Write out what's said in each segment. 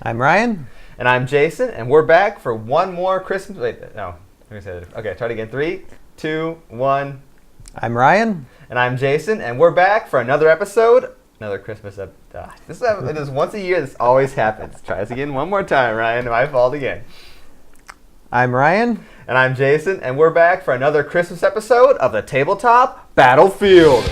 I'm Ryan. And I'm Jason, and we're back for one more Christmas... Wait, no. Let me say it. Okay, try it again. 3, 2, 1. I'm Ryan. And I'm Jason, and we're back for another episode. Another Christmas episode. It is once a year. This always happens. Try this again one more time, Ryan. My fault again. I'm Ryan. And I'm Jason, and we're back for another Christmas episode of the Tabletop Battlefield.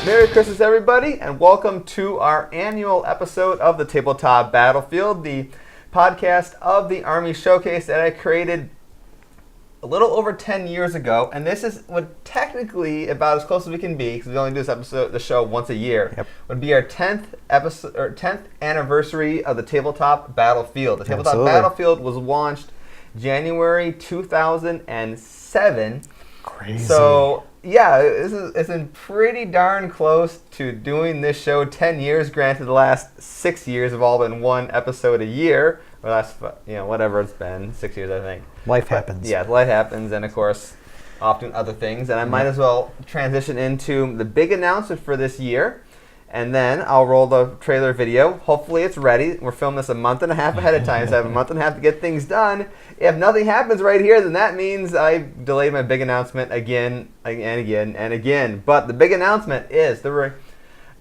Merry Christmas, everybody, and welcome to our annual episode of the Tabletop Battlefield, the podcast of the Army Showcase that I created a little over 10 years ago. And this is what technically about as close as we can be, because we only do the show once a year. Yep. Would be our 10th episode or 10th anniversary of the Tabletop Battlefield. The Tabletop Absolutely. Battlefield was launched January 2007. Crazy. So yeah, it's been pretty darn close to doing this show 10 years. Granted, the last 6 years have all been one episode a year. Or last, whatever it's been, 6 years, I think. Life happens. Yeah, life happens, and of course, often other things. And I might as well transition into the big announcement for this year. And then I'll roll the trailer video. Hopefully it's ready. We're filming this a month and a half ahead of time, so I have a month and a half to get things done. If nothing happens right here, then that means I delayed my big announcement again and again and again. But the big announcement is the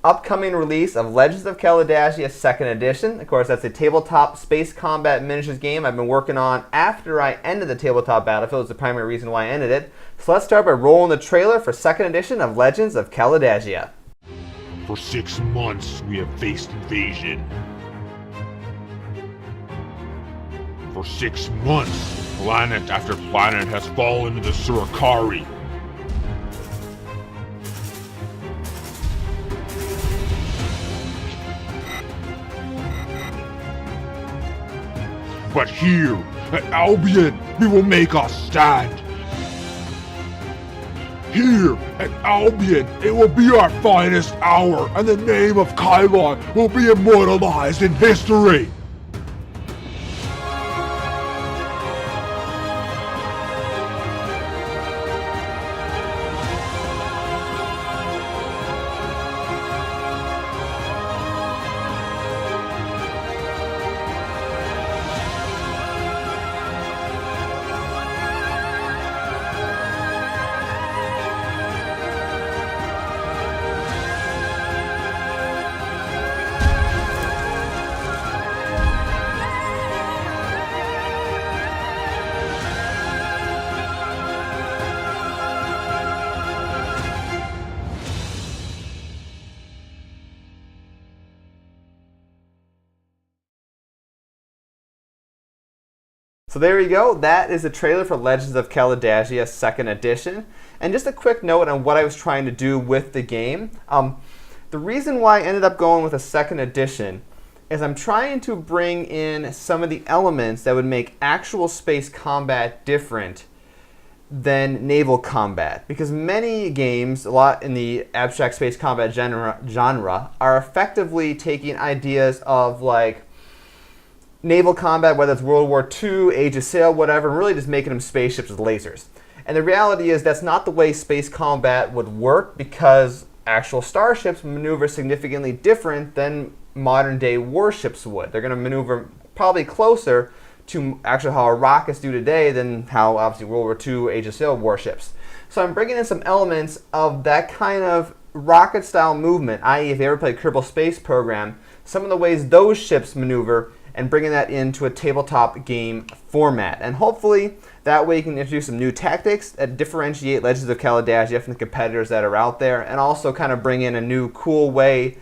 upcoming release of Legends of Caladagia 2nd Edition. Of course, that's a tabletop space combat miniatures game I've been working on after I ended the Tabletop Battlefield. It's the primary reason why I ended it. So let's start by rolling the trailer for 2nd Edition of Legends of Caladagia. For 6 months, we have faced invasion. For 6 months, planet after planet has fallen to the Surakari. But here, at Albion, we will make our stand. Here at Albion, it will be our finest hour, and the name of Kylon will be immortalized in history. So there you go. That is the trailer for Legends of Caladagia 2nd Edition. And just a quick note on what I was trying to do with the game. The reason why I ended up going with a 2nd Edition is I'm trying to bring in some of the elements that would make actual space combat different than naval combat. Because many games, a lot in the abstract space combat genre are effectively taking ideas of like naval combat, whether it's World War II, Age of Sail, whatever, and really just making them spaceships with lasers. And the reality is that's not the way space combat would work, because actual starships maneuver significantly different than modern day warships would. They're going to maneuver probably closer to actually how our rockets do today than how obviously World War II, Age of Sail warships. So I'm bringing in some elements of that kind of rocket style movement, i.e. if you ever played Kerbal Space Program, some of the ways those ships maneuver, and bringing that into a tabletop game format. And hopefully that way you can introduce some new tactics that differentiate Legends of Caladagia from the competitors that are out there, and also kind of bring in a new cool way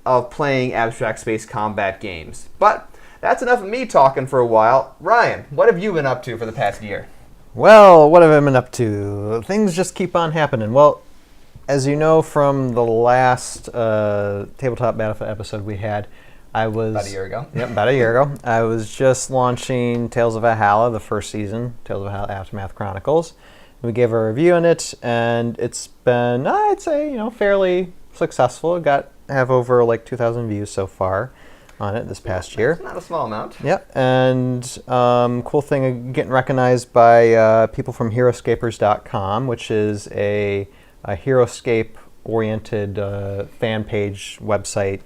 of playing abstract space combat games. But that's enough of me talking for a while. Ryan, what have you been up to for the past year? Well, what have I been up to? Things just keep on happening. Well, as you know from the last Tabletop Battlefield episode we had, I was... About a year ago. Yep, about a year ago. I was just launching Tales of Valhalla, the first season, Tales of Valhalla Aftermath Chronicles. We gave a review on it, and it's been, I'd say, fairly successful. It have over like 2,000 views so far. on it this past year. That's not a small amount. Yep, and cool thing, getting recognized by people from Heroscapers.com, which is a Heroscape-oriented fan page website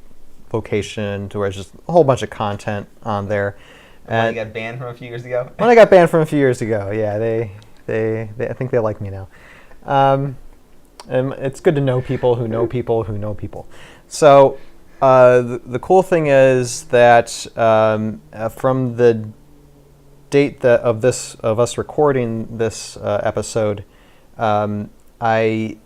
location to where it's just a whole bunch of content on there. And you got banned from a few years ago? When I got banned from a few years ago, yeah, they I think they like me now. And it's good to know people who know people who know people. So the cool thing is that from the date of us recording this episode, I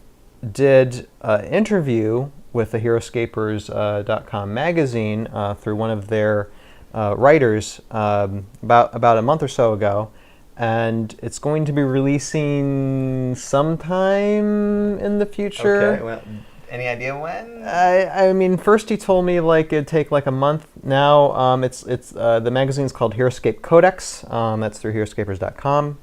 did an interview with the Heroscapers.com magazine through one of their writers about a month or so ago. And it's going to be releasing sometime in the future. Okay, well, any idea when? I mean, first he told me like it'd take like a month. Now it's the magazine's called Heroscape Codex. That's through Heroscapers.com.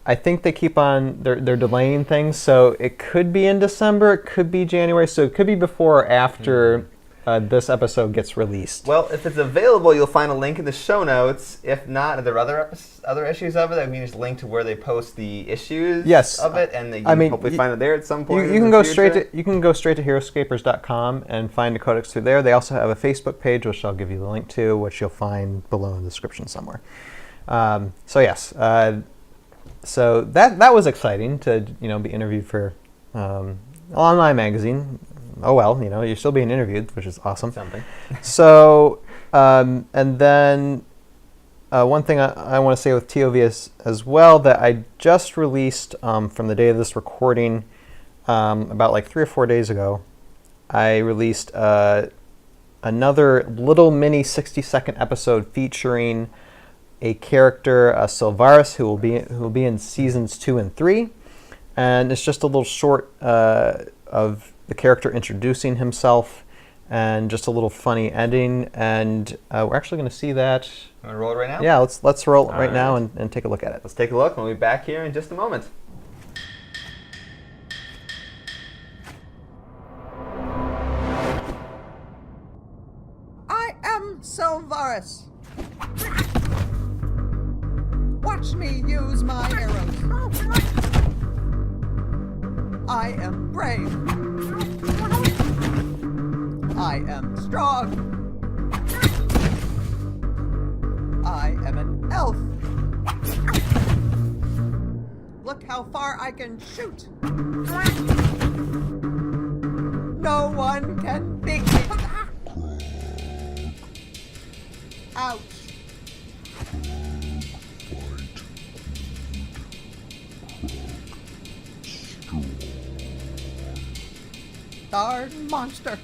I think they keep on they're delaying things, so it could be in December, it could be January, so it could be before or after this episode gets released. Well, if it's available, you'll find a link in the show notes. If not, are there other issues of it? I mean, just link to where they post the issues of it, and you can hopefully find it there at some point. You can go straight to Heroscapers.com and find the codex through there. They also have a Facebook page, which I'll give you the link to, which you'll find below in the description somewhere. So yes, so that was exciting to be interviewed for an online magazine. Oh well, you're still being interviewed, which is awesome. Something. So, and then one thing I want to say with TOV as well, that I just released from the day of this recording, about like 3 or 4 days ago, I released another little mini 60-second episode featuring a character, Sylvaris, who will be in seasons 2 and 3, and it's just a little short of the character introducing himself, and just a little funny ending, and we're actually going to see that. You want to roll it right now? Yeah, let's roll it right now and take a look at it. Let's take a look. We'll be back here in just a moment. I am Sylvaris. Watch me use my arrows. I am brave. I am strong. I am an elf. Look how far I can shoot. No one can beat me. Ouch. Darn monster.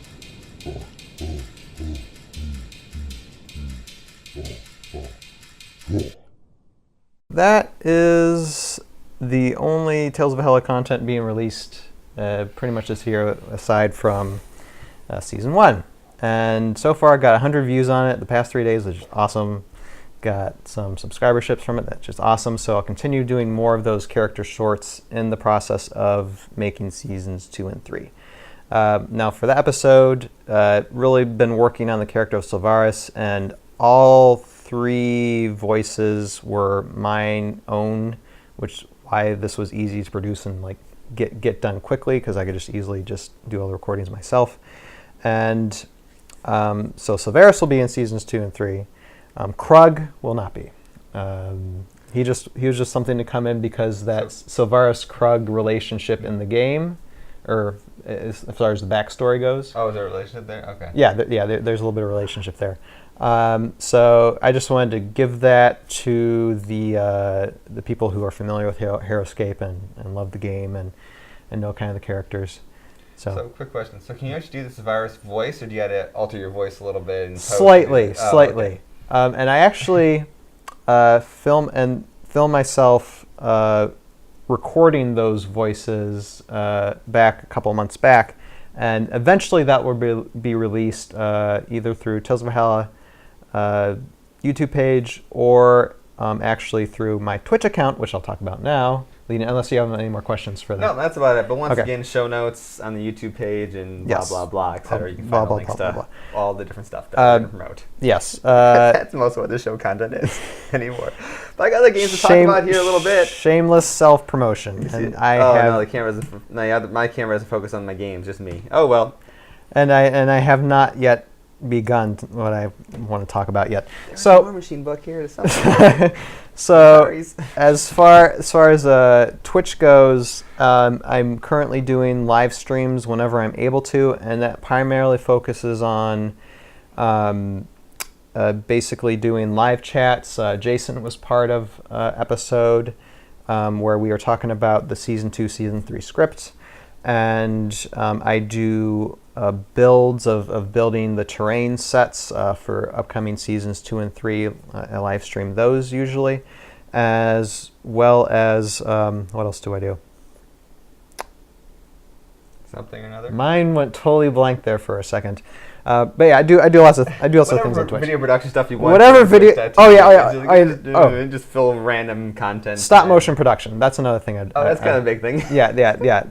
That is the only Tales of Hella content being released pretty much this year, aside from Season 1. And so far, I got 100 views on it the past 3 days, which is awesome. Got some subscriberships from it, that's just awesome. So I'll continue doing more of those character shorts in the process of making Seasons 2 and 3. Now for the episode, really been working on the character of Sylvaris, and all 3 voices were mine own, which why this was easy to produce and like get done quickly, because I could just easily just do all the recordings myself. And so Sylvaris will be in Seasons 2 and 3. Krug will not be. He was just something to come in because that Sylvaris-Krug relationship in the game, or as far as the backstory goes. Oh, is there a relationship there? Okay. Yeah, there's a little bit of relationship there. So I just wanted to give that to the people who are familiar with Heroscape and love the game and know kind of the characters. So quick question. So can you actually do this virus voice, or do you have to alter your voice a little bit? And Slightly. Okay. And I actually film myself recording those voices back a couple months back, and eventually that will be released either through Tales of Valhalla YouTube page, or actually through my Twitch account, which I'll talk about now. Unless you have any more questions for that. No, that's about it. But once Okay. again, show notes on the YouTube page and blah, Yes. blah, blah, etc. You can Blah, find blah, the links blah, to blah, all the different stuff that we're going to promote. Yes. That's most of what the show content is anymore. But I got other games to talk about here a little bit. Shameless self-promotion. And no, the camera doesn't. My camera doesn't focus on my games, just me. Oh well. And I have not yet begun what I want to talk about yet. There's So a War Machine book here. So as far as Twitch goes, I'm currently doing live streams whenever I'm able to, and that primarily focuses on basically doing live chats. Jason was part of episode where we were talking about the Season 2, Season 3 script, and I do builds of building the terrain sets for upcoming Seasons 2 and 3. I live stream those usually, as well as, what else do I do? something or another. Mine went totally blank there for a second. But yeah, I do lots of things on Twitch. Video production stuff you want. Whatever video. Just fill random content. Stop motion production. That's another thing. That's kind of a big thing. Yeah.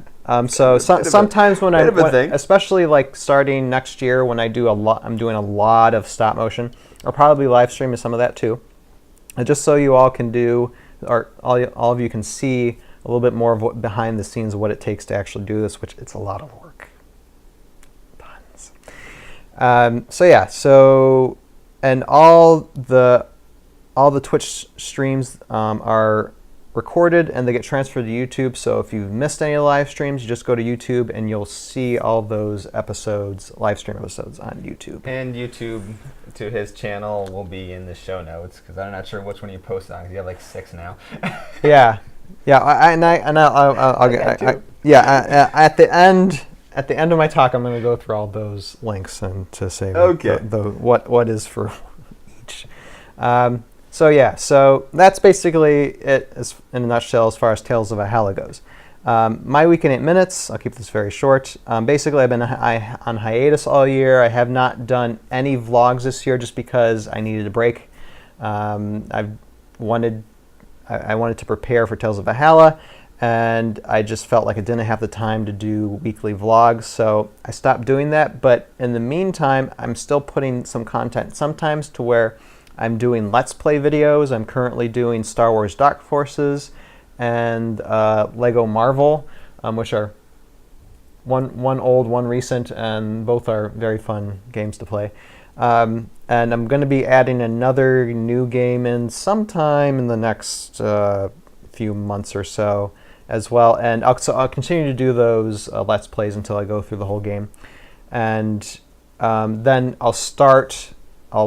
Sometimes when especially like starting next year when I'm doing a lot of stop motion. I'll probably live stream some of that too, and just so you all can do, or all of you can see a little bit more of what behind the scenes of what it takes to actually do this, which it's a lot of work. Puns. And all the Twitch streams are recorded and they get transferred to YouTube. So if you've missed any live streams, you just go to YouTube and you'll see all those live stream episodes on YouTube. And YouTube to his channel will be in the show notes because I'm not sure which one you posted on because you have like 6 now. Yeah. At the end of my talk, I'm going to go through all those links and to say what is for each. So that's basically it in a nutshell as far as Tales of Valhalla goes. My week in 8 minutes, I'll keep this very short. Basically, I've been on hiatus all year. I have not done any vlogs this year just because I needed a break. I wanted to prepare for Tales of Valhalla, and I just felt like I didn't have the time to do weekly vlogs, so I stopped doing that. But in the meantime, I'm still putting some content sometimes to where I'm doing Let's Play videos. I'm currently doing Star Wars Dark Forces and Lego Marvel, which are one old, one recent, and both are very fun games to play. And I'm going to be adding another new game in sometime in the next few months or so as well. And I'll continue to do those Let's Plays until I go through the whole game. And then I'll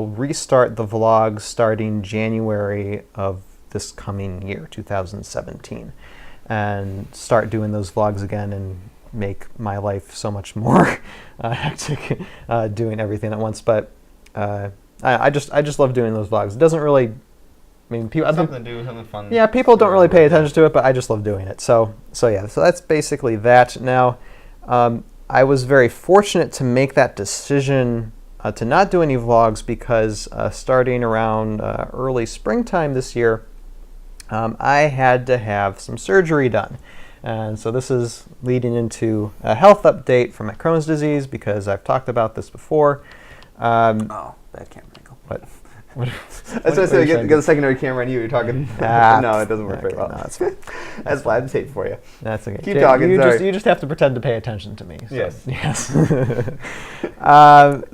restart the vlogs starting January of this coming year, 2017, and start doing those vlogs again and make my life so much more hectic doing everything at once. But I just love doing those vlogs. It doesn't really, something to do, something fun. Yeah, people don't really pay attention to it, but I just love doing it. So that's basically that. Now, I was very fortunate to make that decision to not do any vlogs because starting around early springtime this year, I had to have some surgery done. And so this is leading into a health update for my Crohn's disease because I've talked about this before. Bad camera angle. What? That's why I said get a secondary camera on you. You're talking. No, it doesn't work very well. No, that's fine. That's why I'm safe for you. That's okay. Keep talking. You just have to pretend to pay attention to me. So. Yes.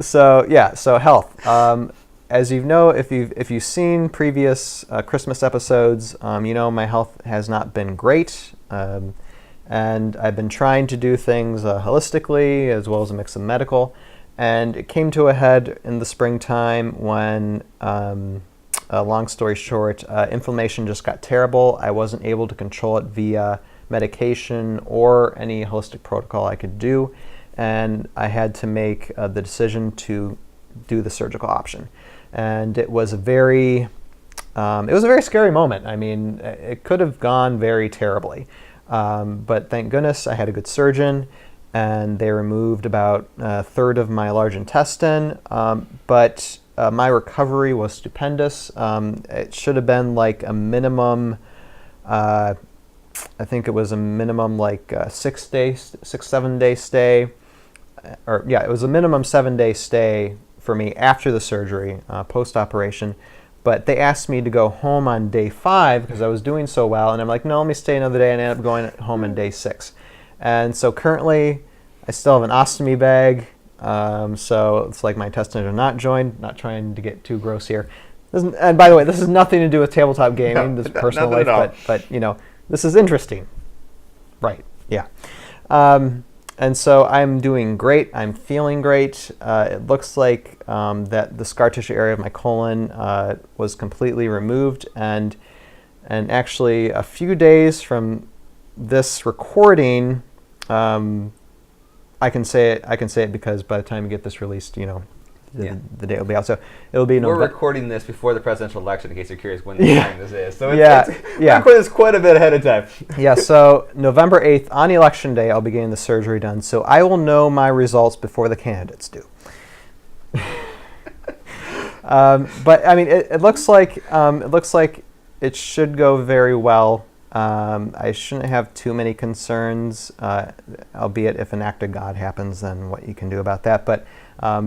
So health. As you know, if you've seen previous Christmas episodes, my health has not been great, and I've been trying to do things holistically as well as a mix of medical. And it came to a head in the springtime when, long story short, inflammation just got terrible. I wasn't able to control it via medication or any holistic protocol I could do, and I had to make the decision to do the surgical option. And it was a very scary moment. I mean, it could have gone very terribly, but thank goodness I had a good surgeon. And they removed about a third of my large intestine. But my recovery was stupendous. It should have been like a minimum. I think it was a minimum like 7 day stay, or yeah, it was a minimum 7 day stay for me after the surgery, post-operation. But they asked me to go home on day 5 because I was doing so well, and I'm like, no, let me stay another day, and I ended up going home on day 6. And so currently, I still have an ostomy bag, so it's like my intestines are not joined. Not trying to get too gross here. And by the way, this has nothing to do with tabletop gaming, this personal life, but you know, this is interesting. Right, yeah. And so I'm doing great. I'm feeling great. It looks like that the scar tissue area of my colon was completely removed, and actually a few days from this recording, I can say it because by the time you get this released, you know, the date will be out. So it'll be We're November. recording this before the presidential election, in case you're curious when the time this is. So we're recording this quite a bit ahead of time. Yeah, so November 8th, on election day, I'll be getting the surgery done. So I will know my results before the candidates do. But I mean, it looks like it should go very well. I shouldn't have too many concerns, albeit if an act of God happens, then what you can do about that. But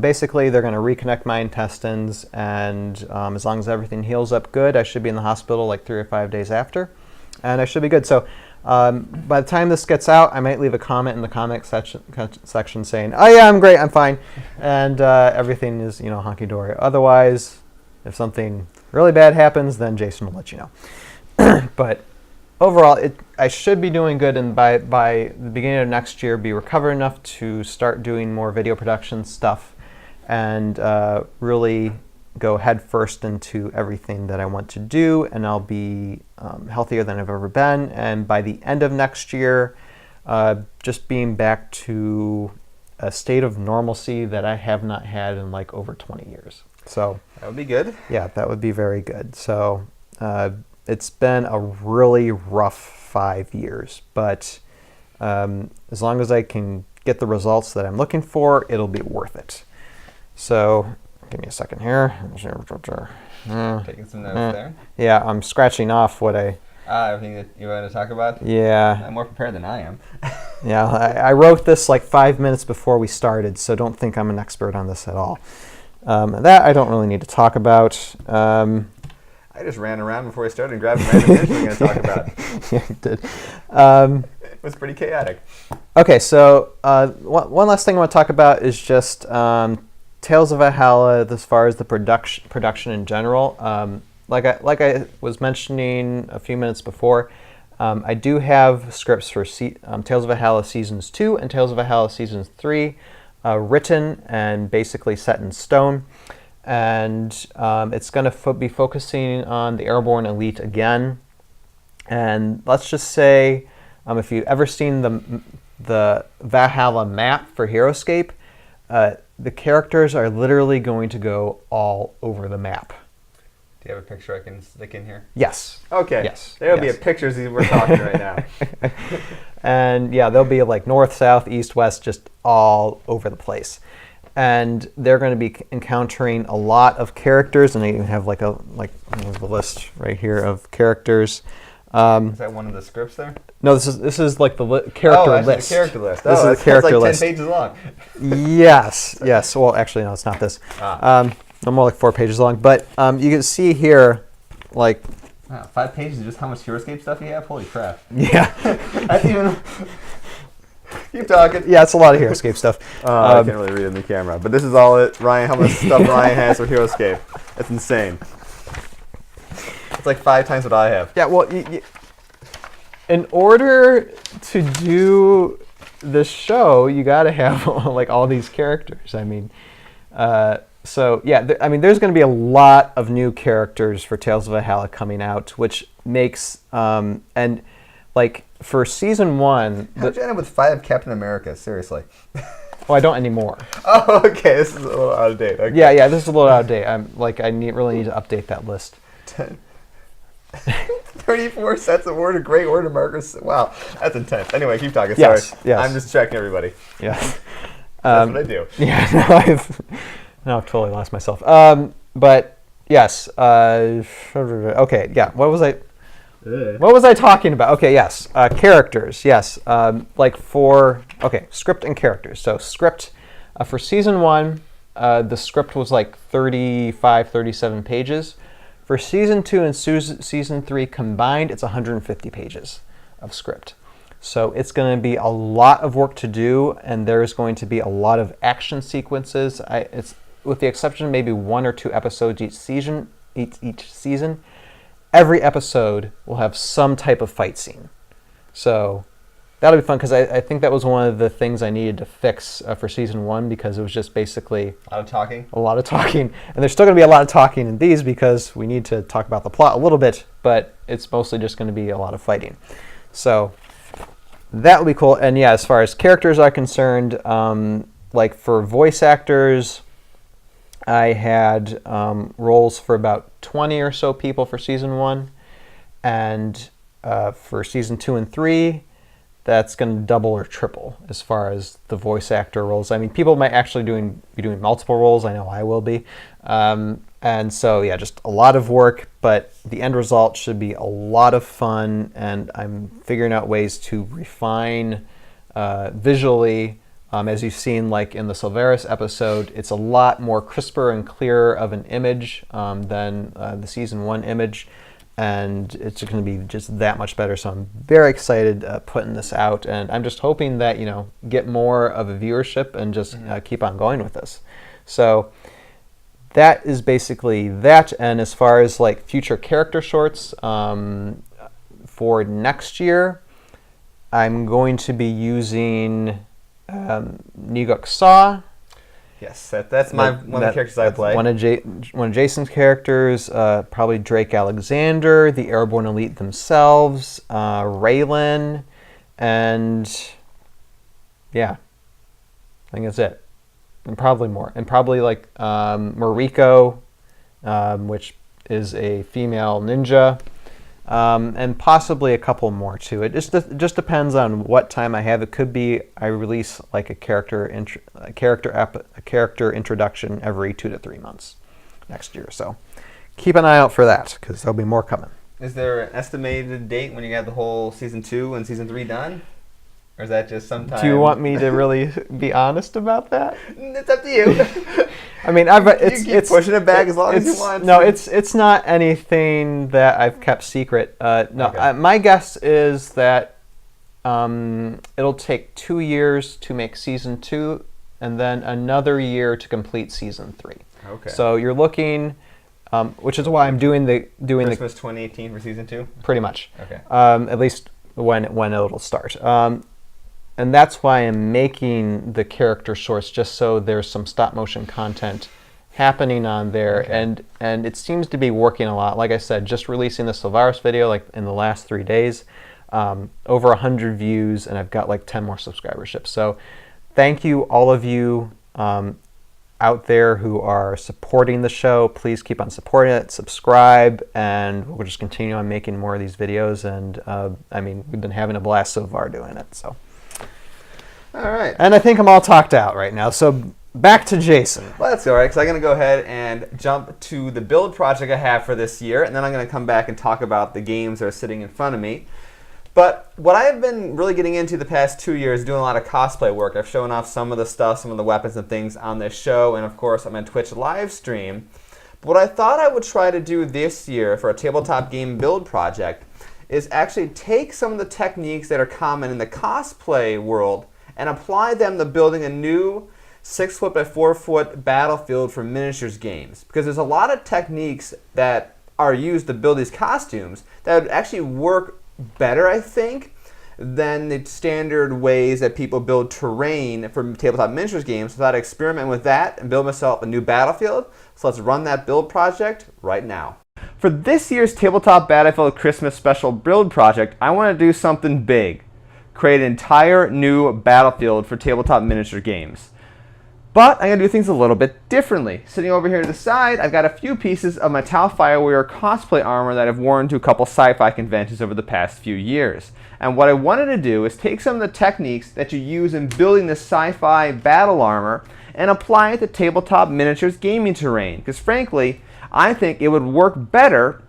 basically, they're going to reconnect my intestines, and as long as everything heals up good, I should be in the hospital like 3 or 5 days after, and I should be good. So by the time this gets out, I might leave a comment in the comment section saying, "Oh yeah, I'm great, I'm fine," and everything is, you know, hunky-dory. Otherwise, if something really bad happens, then Jason will let you know. But overall, I should be doing good, and by the beginning of next year, be recovered enough to start doing more video production stuff, and really go head first into everything that I want to do, and I'll be healthier than I've ever been. And by the end of next year, just being back to a state of normalcy that I have not had in like over 20 years. So that would be good. Yeah, that would be very good. So it's been a really rough 5 years, but as long as I can get the results that I'm looking for, it'll be worth it. So give me a second here. Taking some notes there. Yeah, I'm scratching off what everything that you want to talk about? Yeah. I'm more prepared than I am. Yeah, I wrote this like 5 minutes before we started, so don't think I'm an expert on this at all. That I don't really need to talk about. I just ran around before I started and grabbed random things we were going to talk about. Yeah, you did. It was pretty chaotic. Okay, so one last thing I want to talk about is just Tales of Valhalla as far as the production in general. Like I was mentioning a few minutes before, I do have scripts for Tales of Valhalla Seasons 2 and Tales of Valhalla Seasons 3 written and basically set in stone. And it's going to be focusing on the Airborne Elite again. And let's just say, if you've ever seen the Valhalla map for Heroscape, the characters are literally going to go all over the map. Do you have a picture I can stick in here? Yes. Okay. Yes. There'll be a picture as we're talking right now. And yeah, they'll be like north, south, east, west, just all over the place. And they're going to be encountering a lot of characters, and they even have like a list right here of characters. Is that one of the scripts there? No, this is like the character list. The character list. This is the character like list. 10 pages long. Yes. Well, actually, no, it's not this. No, more like 4 pages long. But you can see here, like. Wow, 5 pages of just how much Heroscape stuff you have? Holy crap. Yeah. That's even. Keep talking. Yeah, it's a lot of Heroscape stuff. I can't really read it in the camera, but this is all it. Ryan, how much stuff Ryan has for Heroscape? That's insane. It's like 5 times what I have. Yeah, well, in order to do this show, you got to have like all these characters. I mean, so yeah, there's going to be a lot of new characters for Tales of Valhalla coming out, which makes and like for season 1. How'd you end up with 5 Captain America? Seriously. Well, I don't anymore. Oh, okay. This is a little out of date. Okay. Yeah, this is a little out of date. Really need to update that list. 34 sets of great order markers. Wow, that's intense. Anyway, keep talking. Yes, Sorry. yes. I'm just checking everybody. Yes. That's what I do. Yeah, now I've totally lost myself. but yes. Okay, yeah. What was I talking about? Okay, yes. Characters, yes. Script and characters. So script for season 1, the script was like 35, 37 pages. For season 2 and season 3 combined, it's 150 pages of script. So it's going to be a lot of work to do, and there's going to be a lot of action sequences. It's with the exception of maybe 1 or 2 episodes each season. Every episode will have some type of fight scene. So that'll be fun, because I think that was one of the things I needed to fix for season 1, because it was just basically A lot of talking. And there's still going to be a lot of talking in these, because we need to talk about the plot a little bit, but it's mostly just going to be a lot of fighting. So that will be cool. And yeah, as far as characters are concerned, like for voice actors, I had roles for about 20 or so people for season 1, and for season 2 and 3, that's going to double or triple as far as the voice actor roles. I mean, people might actually be doing multiple roles. I know I will be. And so, yeah, just a lot of work, but the end result should be a lot of fun, and I'm figuring out ways to refine visually. As you've seen, like in the Silveris episode, it's a lot more crisper and clearer of an image than the season 1 image, and it's going to be just that much better. So I'm very excited putting this out, and I'm just hoping that, get more of a viewership and just keep on going with this. So that is basically that. And as far as like future character shorts for next year, I'm going to be using Niguk Saw. Yes, that's one of the characters I play. One of Jason's characters, probably Drake Alexander, the Airborne Elite themselves, Raylan, and yeah, I think that's it. And probably more. And probably like Mariko, which is a female ninja. And possibly a couple more too. It just depends on what time I have. It could be I release like a character introduction every 2 to 3 months next year. So keep an eye out for that, because there'll be more coming. Is there an estimated date when you have the whole season 2 and season 3 done? Or is that just sometime? Do you want me to really be honest about that? It's up to you. I mean, you keep pushing it back as long as you want. No, it's not anything that I've kept secret. No, Okay. My guess is that it'll take 2 years to make season 2, and then another year to complete season 3. Okay. So you're looking, which is why I'm doing Christmas 2018 for season 2. pretty much. Okay. At least when it'll start. And that's why I'm making the character shorts, just so there's some stop motion content happening on there. Okay. And it seems to be working a lot. Like I said, just releasing the Silveris video like in the last 3 days, over 100 views, and I've got like 10 more subscriberships. So thank you, all of you out there who are supporting the show. Please keep on supporting it, subscribe, and we'll just continue on making more of these videos. And I mean, we've been having a blast so far doing it. So. All right. And I think I'm all talked out right now. So back to Jason. Well, that's all right, because I'm going to go ahead and jump to the build project I have for this year, and then I'm going to come back and talk about the games that are sitting in front of me. But what I've been really getting into the past 2 years, doing a lot of cosplay work. I've shown off some of the stuff, some of the weapons and things on this show, and of course I'm on Twitch live stream. But what I thought I would try to do this year for a tabletop game build project is actually take some of the techniques that are common in the cosplay world and apply them to building a new 6-foot by 4-foot battlefield for miniatures games. Because there's a lot of techniques that are used to build these costumes that would actually work better, I think, than the standard ways that people build terrain for tabletop miniatures games. So I thought I'd experiment with that and build myself a new battlefield. So let's run that build project right now. For this year's Tabletop Battlefield Christmas Special build project, I want to do something big. Create an entire new battlefield for tabletop miniature games. But I'm going to do things a little bit differently. Sitting over here to the side, I've got a few pieces of my Tau Firewear cosplay armor that I've worn to a couple sci-fi conventions over the past few years. And what I wanted to do is take some of the techniques that you use in building this sci-fi battle armor and apply it to tabletop miniatures gaming terrain. Because frankly, I think it would work better,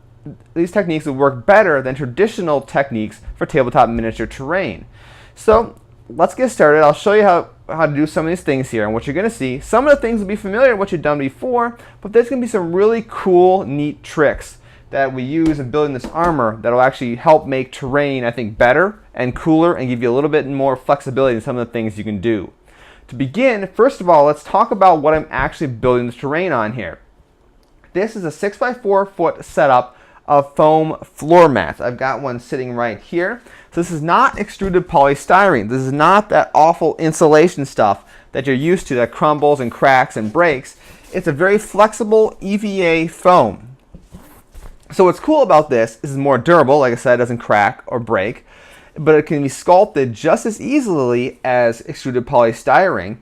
these techniques would work better than traditional techniques for tabletop miniature terrain. So let's get started. I'll show you how to do some of these things here, and what you're going to see. Some of the things will be familiar with what you've done before, but there's going to be some really cool, neat tricks that we use in building this armor that will actually help make terrain, I think, better and cooler and give you a little bit more flexibility in some of the things you can do. To begin, first of all, let's talk about what I'm actually building the terrain on here. This is a 6x4 foot setup of foam floor mats. I've got one sitting right here. So this is not extruded polystyrene. This is not that awful insulation stuff that you're used to that crumbles and cracks and breaks. It's a very flexible EVA foam. So what's cool about this is it's more durable. Like I said, it doesn't crack or break, but it can be sculpted just as easily as extruded polystyrene.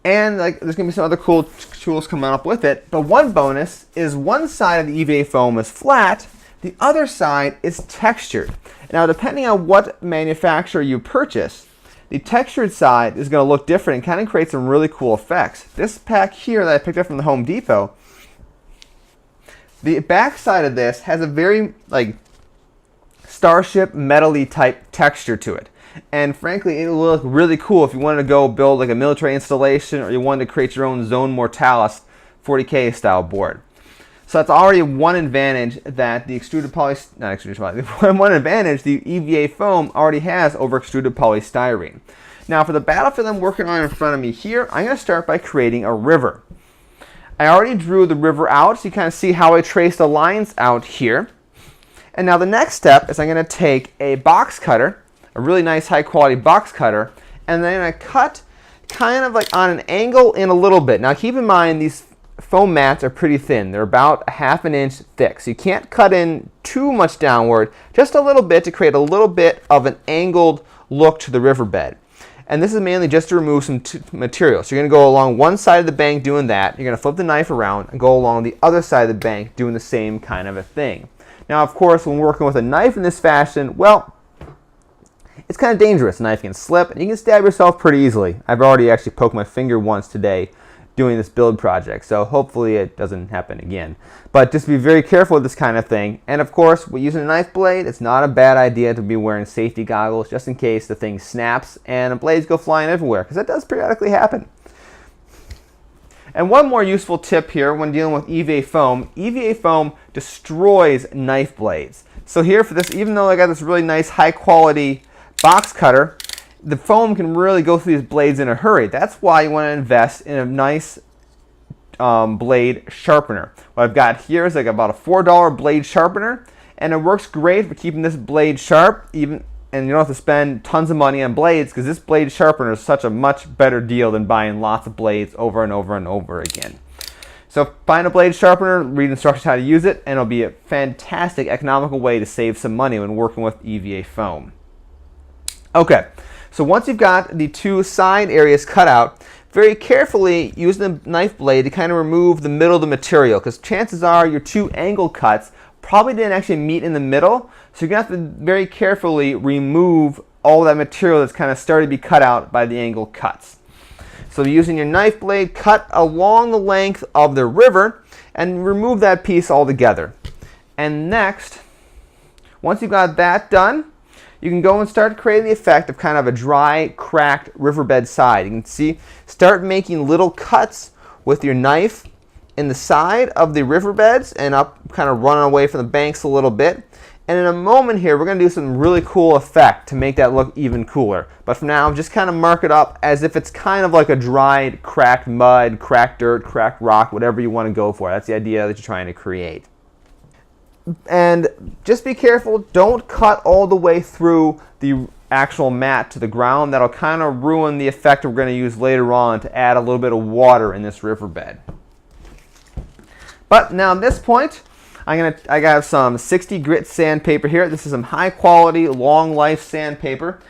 And there's going to be some other cool tools coming up with it. But one bonus is one side of the EVA foam is flat, the other side is textured. Now, depending on what manufacturer you purchase, the textured side is going to look different and kind of create some really cool effects. This pack here that I picked up from the Home Depot, the back side of this has a very starship metal-y type texture to it. And frankly, it will look really cool if you wanted to go build a military installation, or you wanted to create your own Zone Mortalis 40K style board. So that's already one advantage that the one advantage the EVA foam already has over extruded polystyrene. Now for the battlefield I'm working on in front of me here, I'm going to start by creating a river. I already drew the river out, so you kind of see how I traced the lines out here. And now the next step is I'm going to take a box cutter, a really nice high quality box cutter, and then I cut kind of on an angle in a little bit. Now keep in mind these foam mats are pretty thin. They're about 1/2 inch thick, so you can't cut in too much downward, just a little bit to create a little bit of an angled look to the riverbed. And this is mainly just to remove some material. So you're going to go along one side of the bank doing that. You're going to flip the knife around and go along the other side of the bank doing the same kind of a thing. Now, of course, when working with a knife in this fashion, well, it's kind of dangerous. The knife can slip and you can stab yourself pretty easily. I've already actually poked my finger once today doing this build project, so hopefully it doesn't happen again. But just be very careful with this kind of thing. And of course, when using a knife blade, it's not a bad idea to be wearing safety goggles just in case the thing snaps and the blades go flying everywhere, because that does periodically happen. And one more useful tip here when dealing with EVA foam destroys knife blades. So here for this, even though I got this really nice high quality box cutter, the foam can really go through these blades in a hurry. That's why you want to invest in a nice blade sharpener. What I've got here is about a $4 blade sharpener, and it works great for keeping this blade sharp, and you don't have to spend tons of money on blades, because this blade sharpener is such a much better deal than buying lots of blades over and over and over again. So find a blade sharpener, read instructions how to use it, and it'll be a fantastic economical way to save some money when working with EVA foam. Okay. So once you've got the two side areas cut out, very carefully use the knife blade to kind of remove the middle of the material, because chances are your two angle cuts probably didn't actually meet in the middle. So you're going to have to very carefully remove all that material that's kind of started to be cut out by the angle cuts. So using your knife blade, cut along the length of the river and remove that piece altogether. And next, once you've got that done, you can go and start creating the effect of kind of a dry, cracked riverbed side. You can see, start making little cuts with your knife in the side of the riverbeds and up, kind of running away from the banks a little bit. And in a moment here, we're going to do some really cool effect to make that look even cooler. But for now, just kind of mark it up as if it's kind of like a dried, cracked mud, cracked dirt, cracked rock, whatever you want to go for. That's the idea that you're trying to create. And just be careful, don't cut all the way through the actual mat to the ground. That'll kind of ruin the effect we're going to use later on to add a little bit of water in this riverbed. But now at this point, I got some 60 grit sandpaper here. This is some high quality, long life sandpaper.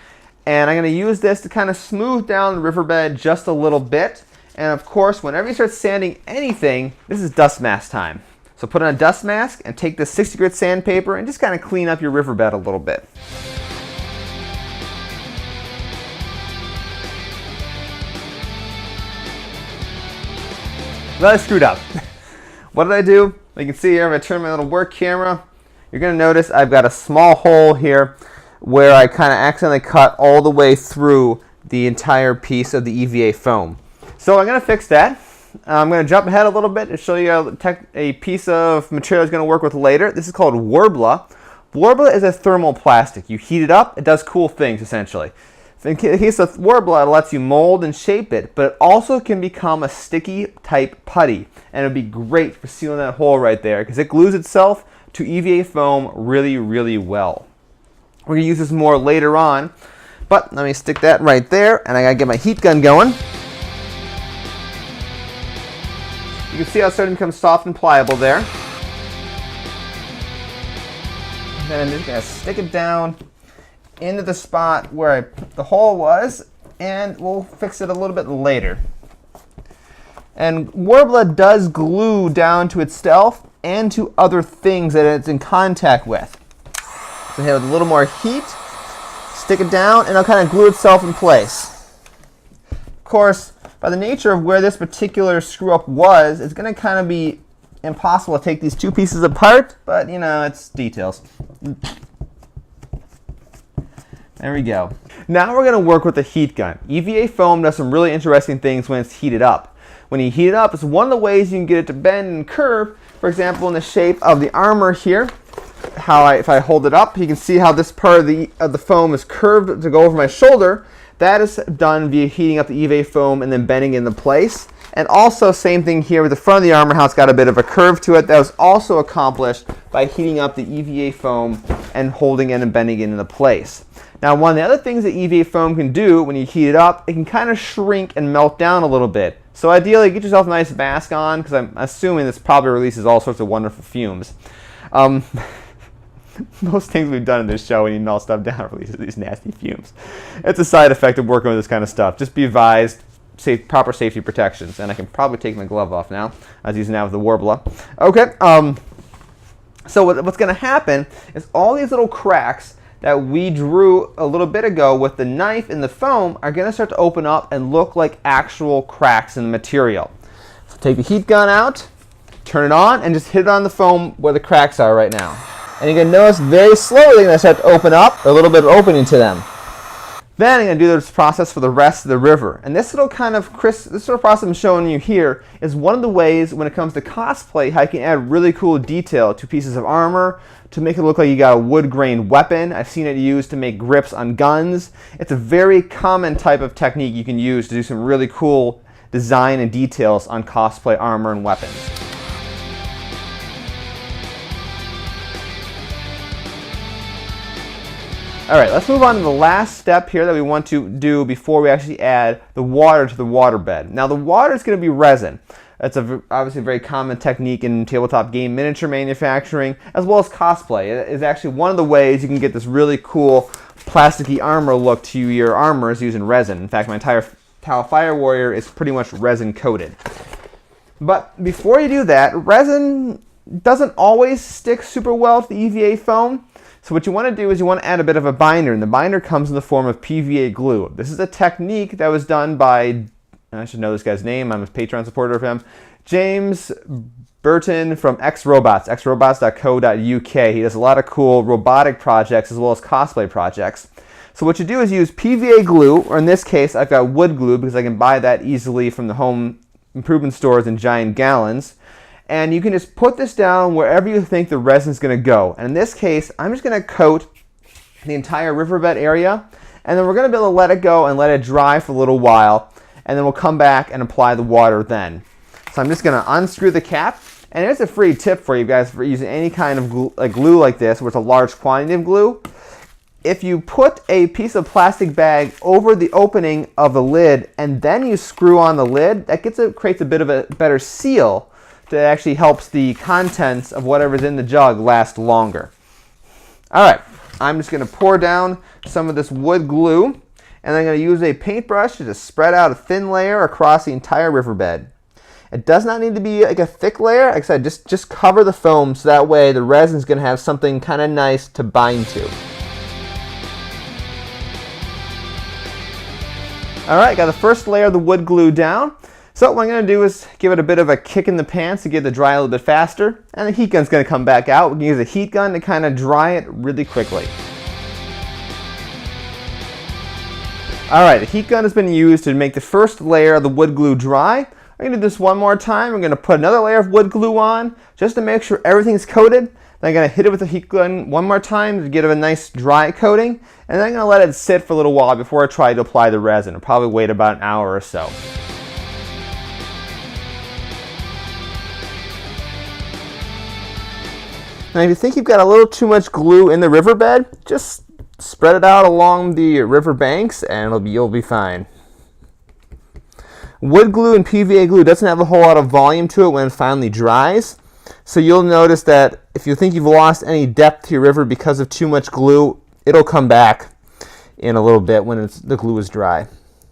And I'm going to use this to kind of smooth down the riverbed just a little bit. And of course, whenever you start sanding anything, this is dust mask time. So put on a dust mask and take this 60 grit sandpaper and just kind of clean up your riverbed a little bit. But I screwed up. What did I do? You can see here, if I turn my little work camera, you're going to notice I've got a small hole here where I kind of accidentally cut all the way through the entire piece of the EVA foam. So I'm going to fix that. I'm going to jump ahead a little bit and show you a piece of material I'm going to work with later. This is called Worbla. Worbla is a thermal plastic. You heat it up, it does cool things essentially. In case of Worbla, it lets you mold and shape it, but it also can become a sticky type putty. And it would be great for sealing that hole right there because it glues itself to EVA foam really, really well. We're going to use this more later on, but let me stick that right there, and I got to get my heat gun going. You can see how it's starting to become soft and pliable there. And then I'm just going to stick it down into the spot where the hole was, and we'll fix it a little bit later. And Worbla does glue down to itself and to other things that it's in contact with. So here with a little more heat, stick it down, and it'll kind of glue itself in place. Of course, by the nature of where this particular screw-up was, it's going to kind of be impossible to take these two pieces apart, but you know, it's details. There we go. Now we're going to work with the heat gun. EVA foam does some really interesting things when it's heated up. When you heat it up, it's one of the ways you can get it to bend and curve. For example, in the shape of the armor here, if I hold it up, you can see how this part of the foam is curved to go over my shoulder. That is done via heating up the EVA foam and then bending it into place. And also, same thing here with the front of the armor, how it's got a bit of a curve to it. That was also accomplished by heating up the EVA foam and holding it and bending it into place. Now, one of the other things that EVA foam can do when you heat it up, it can kind of shrink and melt down a little bit. So ideally, get yourself a nice mask on, because I'm assuming this probably releases all sorts of wonderful fumes. Most things we've done in this show, when you melt stuff down, releases these nasty fumes. It's a side effect of working with this kind of stuff. Just be advised, proper safety protections. And I can probably take my glove off now. I was using that with the Worbla. Okay, so what's going to happen is all these little cracks that we drew a little bit ago with the knife in the foam are going to start to open up and look like actual cracks in the material. So take the heat gun out, turn it on, and just hit it on the foam where the cracks are right now. And you're going to notice very slowly they're going to start to open up, a little bit of opening to them. Then I'm going to do this process for the rest of the river. And this little process I'm showing you here is one of the ways when it comes to cosplay how you can add really cool detail to pieces of armor to make it look like you got a wood grain weapon. I've seen it used to make grips on guns. It's a very common type of technique you can use to do some really cool design and details on cosplay armor and weapons. All right, let's move on to the last step here that we want to do before we actually add the water to the water bed. Now, the water is going to be resin. That's obviously a very common technique in tabletop game miniature manufacturing, as well as cosplay. It is actually one of the ways you can get this really cool plasticky armor look to your armor is using resin. In fact, my entire Tau Fire Warrior is pretty much resin coated. But before you do that, resin doesn't always stick super well to the EVA foam. So what you want to do is you want to add a bit of a binder, and the binder comes in the form of PVA glue. This is a technique that was done by, I should know this guy's name, I'm a Patreon supporter of him, James Burton from xrobots.co.uk. He does a lot of cool robotic projects as well as cosplay projects. So what you do is use PVA glue, or in this case I've got wood glue because I can buy that easily from the home improvement stores in giant gallons. And you can just put this down wherever you think the resin is going to go. And in this case, I'm just going to coat the entire riverbed area. And then we're going to be able to let it go and let it dry for a little while. And then we'll come back and apply the water then. So I'm just going to unscrew the cap. And here's a free tip for you guys for using any kind of glue like this, where it's a large quantity of glue. If you put a piece of plastic bag over the opening of the lid and then you screw on the lid, that creates a bit of a better seal. That actually helps the contents of whatever's in the jug last longer. All right, I'm just going to pour down some of this wood glue, and I'm going to use a paintbrush to just spread out a thin layer across the entire riverbed. It does not need to be like a thick layer. Like I said, just cover the foam so that way the resin is going to have something kind of nice to bind to. All right, got the first layer of the wood glue down. So what I'm going to do is give it a bit of a kick in the pants to get it to dry a little bit faster, and the heat gun's going to come back out. We can use a heat gun to kind of dry it really quickly. Alright, the heat gun has been used to make the first layer of the wood glue dry. I'm going to do this one more time. I'm going to put another layer of wood glue on just to make sure everything's coated. Then I'm going to hit it with the heat gun one more time to get a nice dry coating. And then I'm going to let it sit for a little while before I try to apply the resin. I'll probably wait about an hour or so. Now if you think you've got a little too much glue in the riverbed, just spread it out along the river banks and you'll be fine. Wood glue and PVA glue doesn't have a whole lot of volume to it when it finally dries. So you'll notice that if you think you've lost any depth to your river because of too much glue, it'll come back in a little bit when the glue is dry.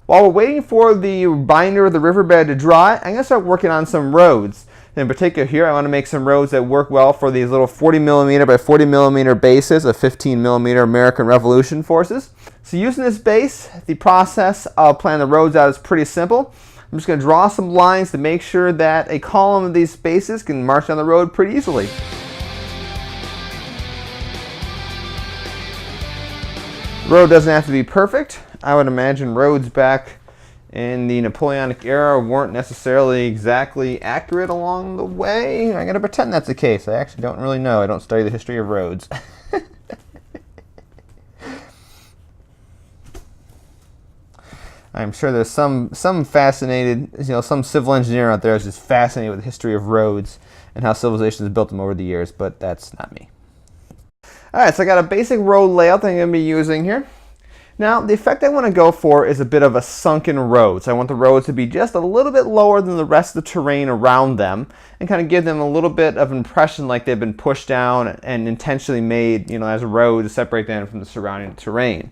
While we're waiting for the binder of the riverbed to dry, I'm going to start working on some roads. In particular here, I want to make some roads that work well for these little 40mm by 40mm bases of 15mm American Revolution forces. So using this base, the process of planning the roads out is pretty simple. I'm just going to draw some lines to make sure that a column of these bases can march down the road pretty easily. The road doesn't have to be perfect. I would imagine roads back in the Napoleonic era weren't necessarily exactly accurate along the way. I'm going to pretend that's the case. I actually don't really know. I don't study the history of roads. I'm sure there's some fascinated, some civil engineer out there is just fascinated with the history of roads and how civilization has built them over the years, but that's not me. Alright, so I got a basic road layout that I'm going to be using here. Now, the effect I want to go for is a bit of a sunken road. So I want the roads to be just a little bit lower than the rest of the terrain around them and kind of give them a little bit of impression like they've been pushed down and intentionally made, as a road to separate them from the surrounding terrain.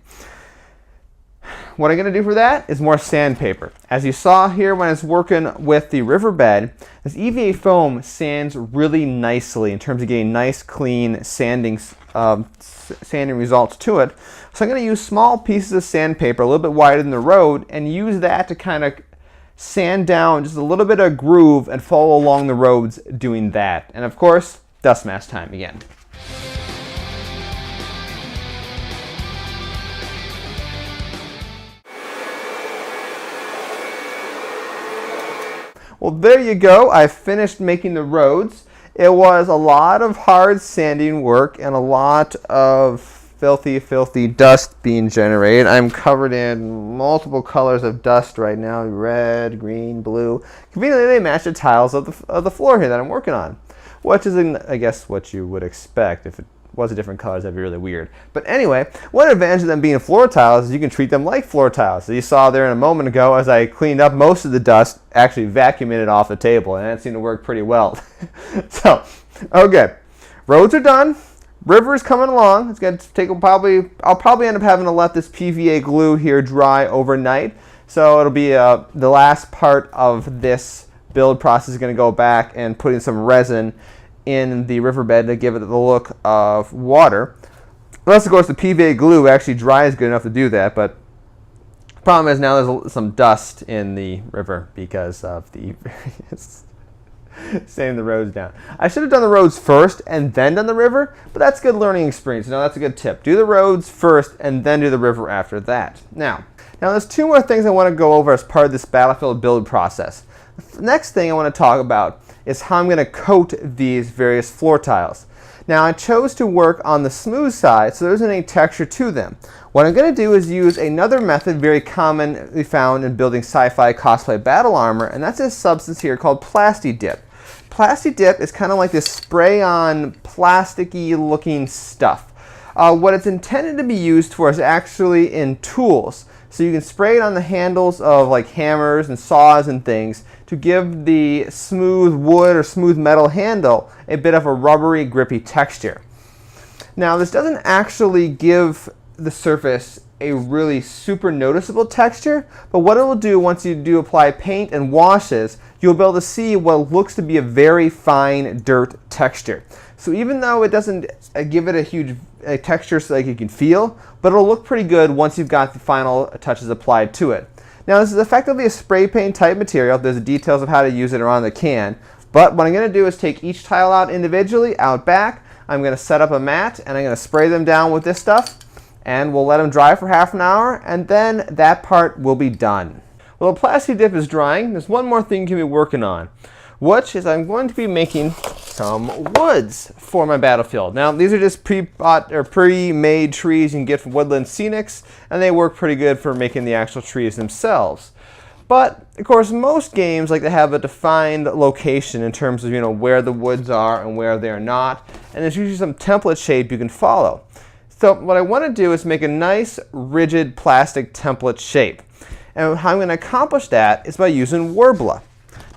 What I'm going to do for that is more sandpaper. As you saw here when I was working with the riverbed, this EVA foam sands really nicely in terms of getting nice, clean sanding results to it. So I'm going to use small pieces of sandpaper, a little bit wider than the road, and use that to kind of sand down just a little bit of groove and follow along the roads doing that. And of course, dust mask time again. Well, there you go. I finished making the roads. It was a lot of hard sanding work and a lot of filthy dust being generated. I'm covered in multiple colors of dust right now, red, green, blue. Conveniently, they match the tiles of the floor here that I'm working on, which is, I guess, what you would expect. If it was a different colors, that'd be really weird. But anyway, one advantage of them being floor tiles is you can treat them like floor tiles. So you saw there in a moment ago as I cleaned up most of the dust, actually vacuuming it off the table, and that seemed to work pretty well. So, okay, roads are done. River is coming along. It's going to take I'll probably end up having to let this PVA glue here dry overnight. So it'll be the last part of this build process is going to go back and putting some resin in the riverbed to give it the look of water. Unless, of course, the PVA glue actually dries good enough to do that, but the problem is now there's some dust in the river because of the sanding the roads down. I should have done the roads first and then done the river, but that's a good learning experience. That's a good tip. Do the roads first and then do the river after that. Now there's two more things I want to go over as part of this Battlefield build process. The next thing I want to talk about is how I'm going to coat these various floor tiles. Now I chose to work on the smooth side so there isn't any texture to them. What I'm going to do is use another method very commonly found in building sci-fi cosplay battle armor, and that's this substance here called Plasti-Dip. Plasti-Dip is kind of like this spray-on plasticky looking stuff. What it's intended to be used for is actually in tools. So you can spray it on the handles of like hammers and saws and things to give the smooth wood or smooth metal handle a bit of a rubbery, grippy texture. Now this doesn't actually give the surface a really super noticeable texture, but what it will do once you do apply paint and washes, you'll be able to see what looks to be a very fine dirt texture. So even though it doesn't give it a huge texture so like you can feel, but it'll look pretty good once you've got the final touches applied to it. Now this is effectively a spray paint type material. There's the details of how to use it around the can. But what I'm going to do is take each tile out individually, out back. I'm going to set up a mat and I'm going to spray them down with this stuff. And we'll let them dry for half an hour and then that part will be done. Well, the plastic dip is drying. There's one more thing you can be working on, which is I'm going to be making some woods for my battlefield. Now, these are just pre-bought or pre-made trees you can get from Woodland Scenics, and they work pretty good for making the actual trees themselves. But, of course, most games like to have a defined location in terms of, where the woods are and where they're not, and there's usually some template shape you can follow. So what I want to do is make a nice, rigid plastic template shape. And how I'm going to accomplish that is by using Worbla.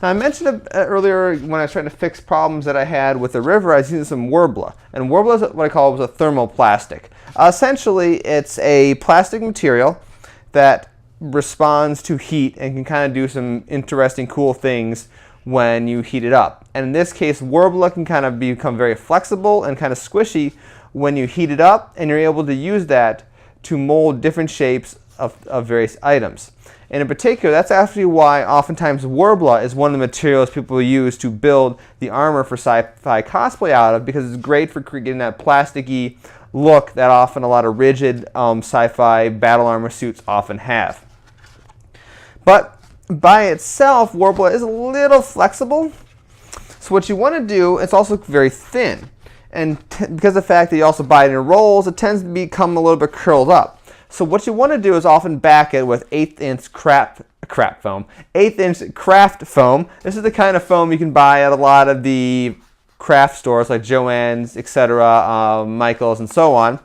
Now, I mentioned earlier when I was trying to fix problems that I had with the river, I was using some Worbla. And Worbla is what I call a thermoplastic. Essentially, it's a plastic material that responds to heat and can kind of do some interesting, cool things when you heat it up. And in this case, Worbla can kind of become very flexible and kind of squishy when you heat it up, and you're able to use that to mold different shapes of various items. And in particular, that's actually why oftentimes Worbla is one of the materials people use to build the armor for sci-fi cosplay out of, because it's great for getting that plasticky look that often a lot of rigid sci-fi battle armor suits often have. But by itself, Worbla is a little flexible. So what you want to do, it's also very thin. And because of the fact that you also buy it in rolls, it tends to become a little bit curled up. So what you want to do is often back it with 1/8" craft foam. This is the kind of foam you can buy at a lot of the craft stores like Joann's, etc., Michael's, and so on.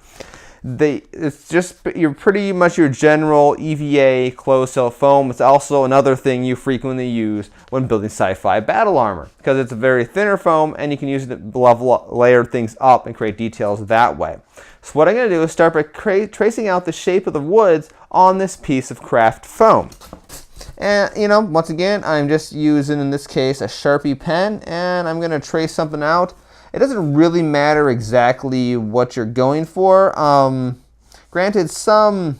It's just pretty much your general EVA closed cell foam. It's also another thing you frequently use when building sci-fi battle armor, because it's a very thinner foam and you can use it to layer things up and create details that way. So what I'm going to do is start by tracing out the shape of the woods on this piece of craft foam. And once again, I'm just using, in this case, a Sharpie pen, and I'm going to trace something out. It doesn't really matter exactly what you're going for. Granted, some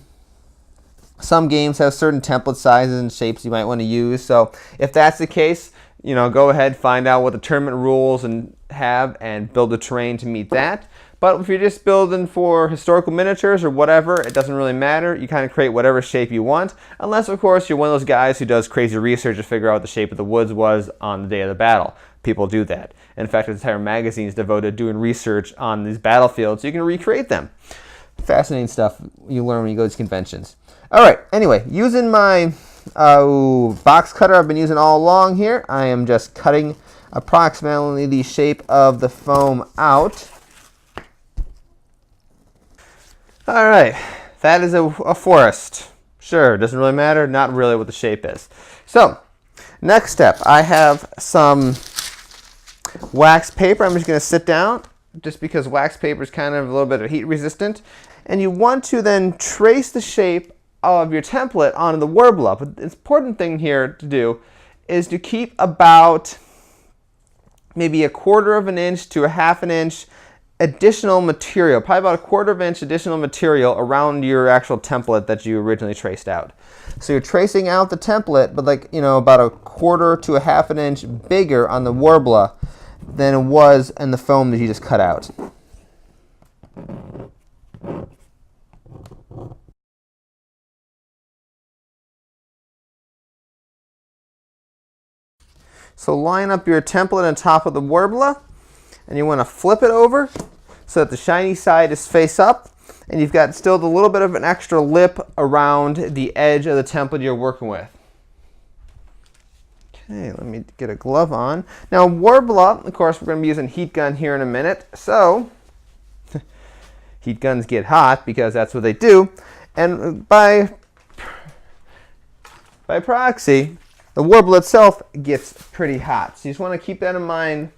games have certain template sizes and shapes you might want to use. So if that's the case, go ahead, find out what the tournament rules and build the terrain to meet that. But if you're just building for historical miniatures or whatever, it doesn't really matter. You kind of create whatever shape you want, unless, of course, you're one of those guys who does crazy research to figure out what the shape of the woods was on the day of the battle. People do that. In fact, there's entire magazines devoted to doing research on these battlefields so you can recreate them. Fascinating stuff you learn when you go to these conventions. All right, anyway, using my box cutter I've been using all along here, I am just cutting approximately the shape of the foam out. All right, that is a forest. Sure, doesn't really matter, not really what the shape is. So, next step, I have some wax paper. I'm just going to sit down, just because wax paper is kind of a little bit of heat resistant. And you want to then trace the shape of your template onto the Worbla. But the important thing here to do is to keep about maybe 1/4 inch to 1/2 inch additional material, probably about 1/4 inch additional material around your actual template that you originally traced out. So you're tracing out the template, but about 1/4 to 1/2 inch bigger on the Worbla than it was in the foam that you just cut out. So line up your template on top of the Worbla, and you want to flip it over so that the shiny side is face up, and you've got still a little bit of an extra lip around the edge of the template you're working with. Okay, let me get a glove on. Now Worbla, of course, we're going to be using heat gun here in a minute, so heat guns get hot because that's what they do, and by proxy, the Worbla itself gets pretty hot. So you just want to keep that in mind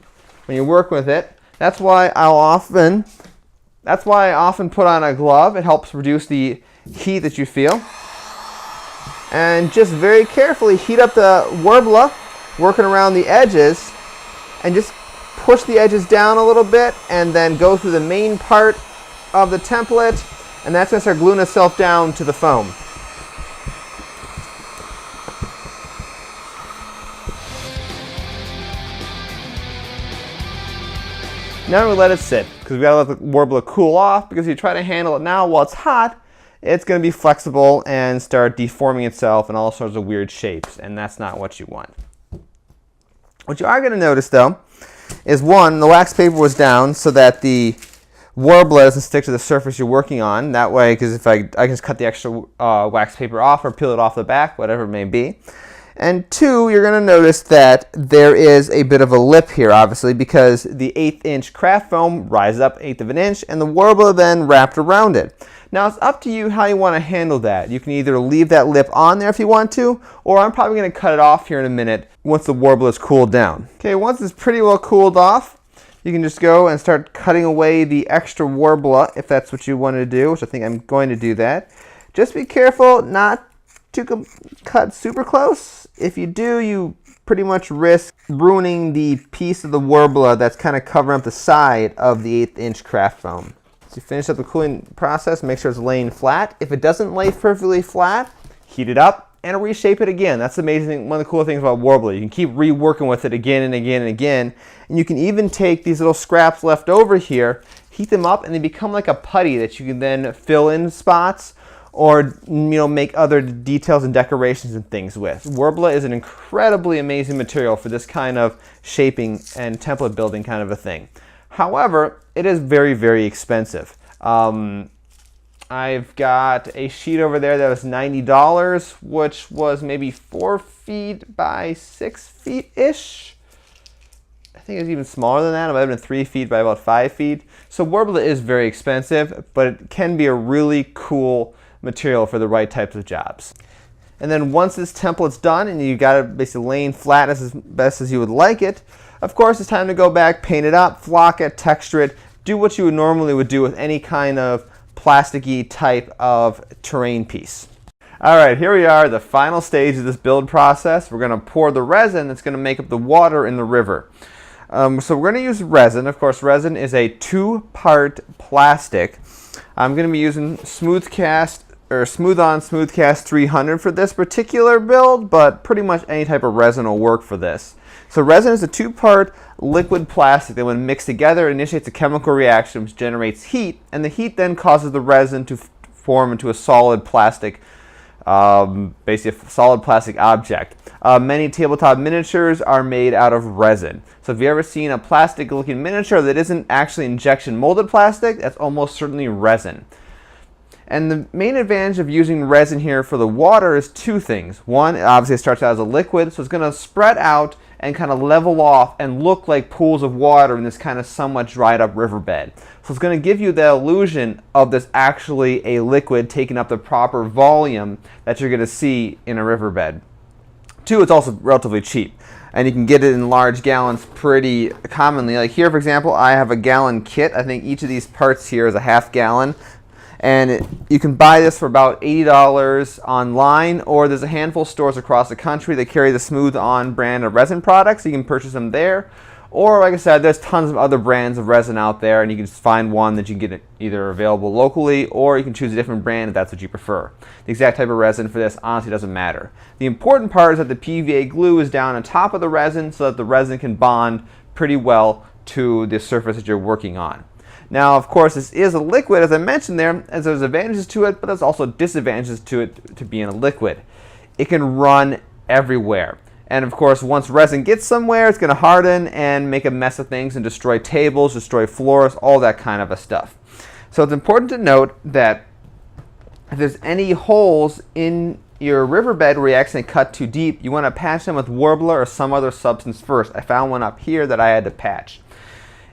when you work with it. That's why I often put on a glove. It helps reduce the heat that you feel. And just very carefully heat up the Worbla, working around the edges, and just push the edges down a little bit, and then go through the main part of the template, and that's going to start gluing itself down to the foam. Now we let it sit, because we gotta let the Warbler cool off, because if you try to handle it now while it's hot, it's gonna be flexible and start deforming itself in all sorts of weird shapes, and that's not what you want. What you are gonna notice though, is one, the wax paper was down so that the Warbler doesn't stick to the surface you're working on. That way, because if I can just cut the extra wax paper off or peel it off the back, whatever it may be. And two, you're going to notice that there is a bit of a lip here, obviously, because the 1/8 inch craft foam rises up 1/8 of an inch, and the Warbler then wrapped around it. Now, it's up to you how you want to handle that. You can either leave that lip on there if you want to, or I'm probably going to cut it off here in a minute once the Warbler is cooled down. Okay, once it's pretty well cooled off, you can just go and start cutting away the extra Warbler if that's what you want to do, which I think I'm going to do that. Just be careful not to cut super close. If you do, you pretty much risk ruining the piece of the Warbler that's kind of covering up the side of the 1/8 inch craft foam. So you finish up the cooling process, make sure it's laying flat. If it doesn't lay perfectly flat, heat it up and reshape it again. That's amazing. One of the cool things about Warbler, you can keep reworking with it again and again and again. And you can even take these little scraps left over here, heat them up, and they become like a putty that you can then fill in spots or make other details and decorations and things with. Warbler is an incredibly amazing material for this kind of shaping and template building kind of a thing. However, it is very, very expensive. I've got a sheet over there that was $90, which was maybe 4 feet by 6 feet-ish. I think it was even smaller than that. It might have been 3 feet by about 5 feet. So Warbler is very expensive, but it can be a really cool material for the right types of jobs. And then once this template's done and you got it basically laying flat as best as you would like it, of course it's time to go back, paint it up, flock it, texture it, do what you normally would do with any kind of plasticky type of terrain piece. All right, here we are, the final stage of this build process. We're going to pour the resin that's going to make up the water in the river. So we're going to use resin. Of course, resin is a 2-part plastic. I'm going to be using Smooth On Smooth Cast 300 for this particular build, but pretty much any type of resin will work for this. So resin is a 2-part liquid plastic that when mixed together initiates a chemical reaction which generates heat, and the heat then causes the resin to form into a solid plastic, basically a solid plastic object. Many tabletop miniatures are made out of resin. So if you've ever seen a plastic looking miniature that isn't actually injection molded plastic, that's almost certainly resin. And the main advantage of using resin here for the water is 2 things. One, obviously it starts out as a liquid, so it's going to spread out and kind of level off and look like pools of water in this kind of somewhat dried up riverbed. So it's going to give you the illusion of this actually a liquid taking up the proper volume that you're going to see in a riverbed. 2, it's also relatively cheap. And you can get it in large gallons pretty commonly. Like here, for example, I have a gallon kit. I think each of these parts here is a half gallon. And you can buy this for about $80 online, or there's a handful of stores across the country that carry the Smooth On brand of resin products. So you can purchase them there. Or, like I said, there's tons of other brands of resin out there, and you can just find one that you can get either available locally, or you can choose a different brand if that's what you prefer. The exact type of resin for this honestly doesn't matter. The important part is that the PVA glue is down on top of the resin so that the resin can bond pretty well to the surface that you're working on. Now, of course, this is a liquid, as I mentioned there, as there's advantages to it, but there's also disadvantages to it to being a liquid. It can run everywhere. And of course, once resin gets somewhere, it's going to harden and make a mess of things and destroy tables, destroy floors, all that kind of a stuff. So it's important to note that if there's any holes in your riverbed where you accidentally cut too deep, you want to patch them with Warbler or some other substance first. I found one up here that I had to patch.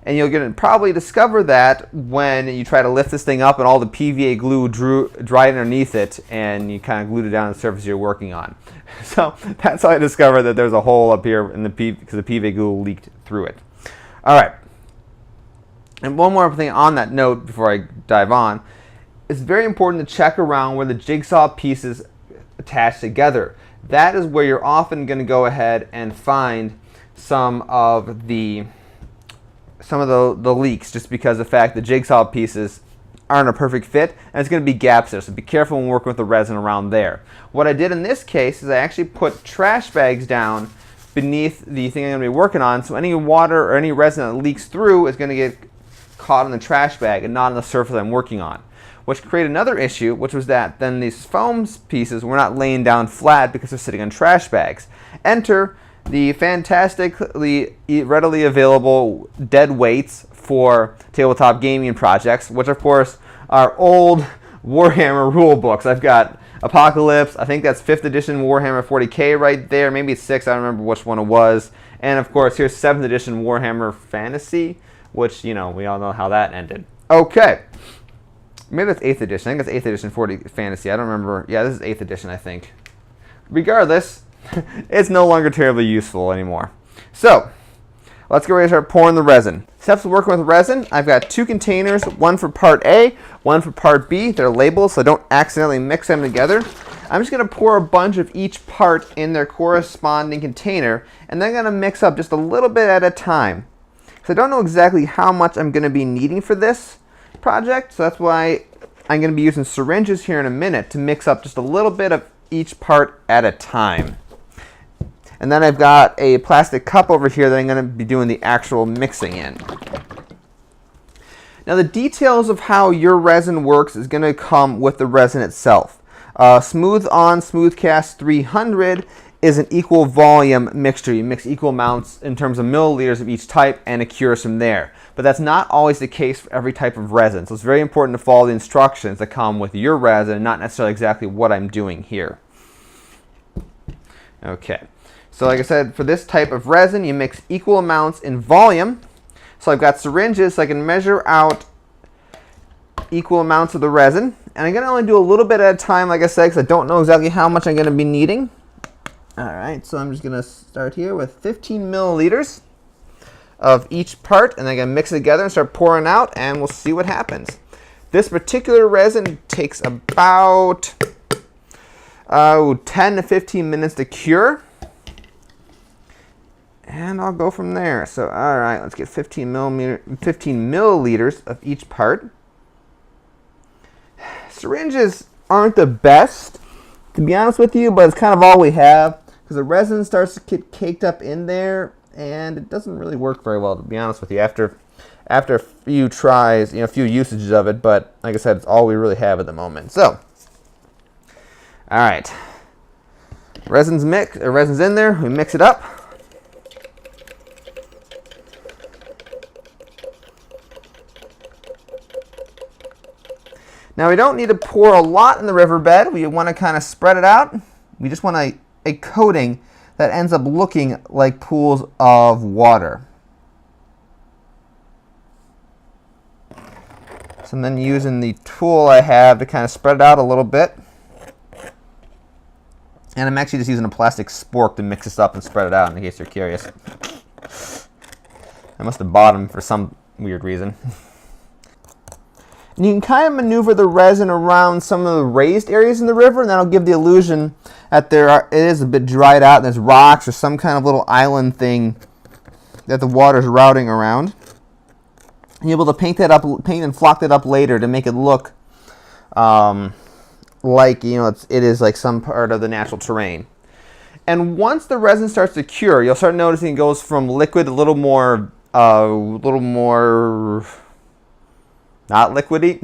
And you'll probably discover that when you try to lift this thing up and all the PVA glue dried underneath it and you kind of glued it down to the surface you're working on. So that's how I discovered that there's a hole up here in because the PVA glue leaked through it. All right. And one more thing on that note before I dive on. It's very important to check around where the jigsaw pieces attach together. That is where you're often going to go ahead and find some of the leaks, just because of the fact the jigsaw pieces aren't a perfect fit, and it's going to be gaps there, so be careful when working with the resin around there. What I did in this case is I actually put trash bags down beneath the thing I'm going to be working on, so any water or any resin that leaks through is going to get caught in the trash bag and not on the surface I'm working on, which created another issue, which was that then these foam pieces were not laying down flat because they're sitting on trash bags. Enter the fantastically readily available dead weights for tabletop gaming projects, which of course are old Warhammer rule books. I've got Apocalypse, I think that's 5th edition Warhammer 40k right there, maybe it's 6th, I don't remember which one it was. And of course here's 7th edition Warhammer Fantasy, which, you know, we all know how that ended. Okay. Maybe that's 8th edition. I think it's 8th edition 40 Fantasy. I don't remember. Yeah, this is 8th edition, I think. Regardless, it's no longer terribly useful anymore. So, let's get ready to start pouring the resin. Steps of working with resin. I've got 2 containers, one for part A, one for part B. They're labeled so I don't accidentally mix them together. I'm just going to pour a bunch of each part in their corresponding container, and then I'm going to mix up just a little bit at a time. So I don't know exactly how much I'm going to be needing for this project, so that's why I'm going to be using syringes here in a minute to mix up just a little bit of each part at a time. And then I've got a plastic cup over here that I'm going to be doing the actual mixing in. Now the details of how your resin works is going to come with the resin itself. Smooth On Smooth Cast 300 is an equal volume mixture. You mix equal amounts in terms of milliliters of each type and it cures from there. But that's not always the case for every type of resin. So it's very important to follow the instructions that come with your resin, not necessarily exactly what I'm doing here. Okay. So like I said, for this type of resin, you mix equal amounts in volume. So I've got syringes so I can measure out equal amounts of the resin. And I'm going to only do a little bit at a time, like I said, because I don't know exactly how much I'm going to be needing. Alright, so I'm just going to start here with 15 milliliters of each part, and then I'm going to mix it together and start pouring out, and we'll see what happens. This particular resin takes about 10 to 15 minutes to cure, and I'll go from there. So, alright, let's get 15 milliliters of each part. Syringes aren't the best, to be honest with you, but it's kind of all we have, because the resin starts to get caked up in there, and it doesn't really work very well, to be honest with you, after a few tries, a few usages of it. But like I said, it's all we really have at the moment. So, all right, resin's in there. We mix it up. Now we don't need to pour a lot in the riverbed. We want to kind of spread it out. We just want a coating that ends up looking like pools of water. So I'm then using the tool I have to kind of spread it out a little bit. And I'm actually just using a plastic spork to mix this up and spread it out, in case you're curious. I must have bought them for some weird reason. And you can kind of maneuver the resin around some of the raised areas in the river, and that'll give the illusion that it is a bit dried out, and there's rocks or some kind of little island thing that the water's routing around. And you're able to paint and flock that up later to make it look like it is like some part of the natural terrain. And once the resin starts to cure, you'll start noticing it goes from liquid a little more not liquidy.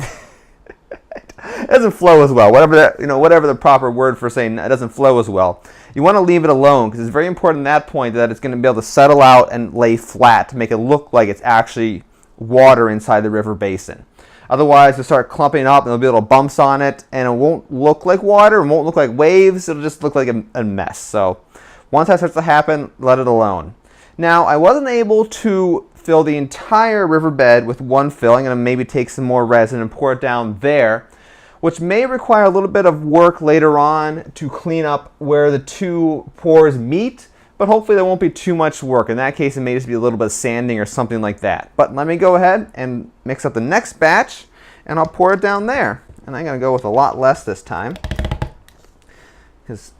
It doesn't flow as well. Whatever the proper word for saying it doesn't flow as well. You want to leave it alone, because it's very important at that point that it's going to be able to settle out and lay flat to make it look like it's actually water inside the river basin. Otherwise, it'll start clumping up and there'll be little bumps on it, and it won't look like water, it won't look like waves, it'll just look like a mess. So once that starts to happen, let it alone. Now, I wasn't able to fill the entire riverbed with one fill. I'm going to maybe take some more resin and pour it down there, which may require a little bit of work later on to clean up where the two pours meet, but hopefully there won't be too much work. In that case, it may just be a little bit of sanding or something like that. But let me go ahead and mix up the next batch, and I'll pour it down there. And I'm going to go with a lot less this time, because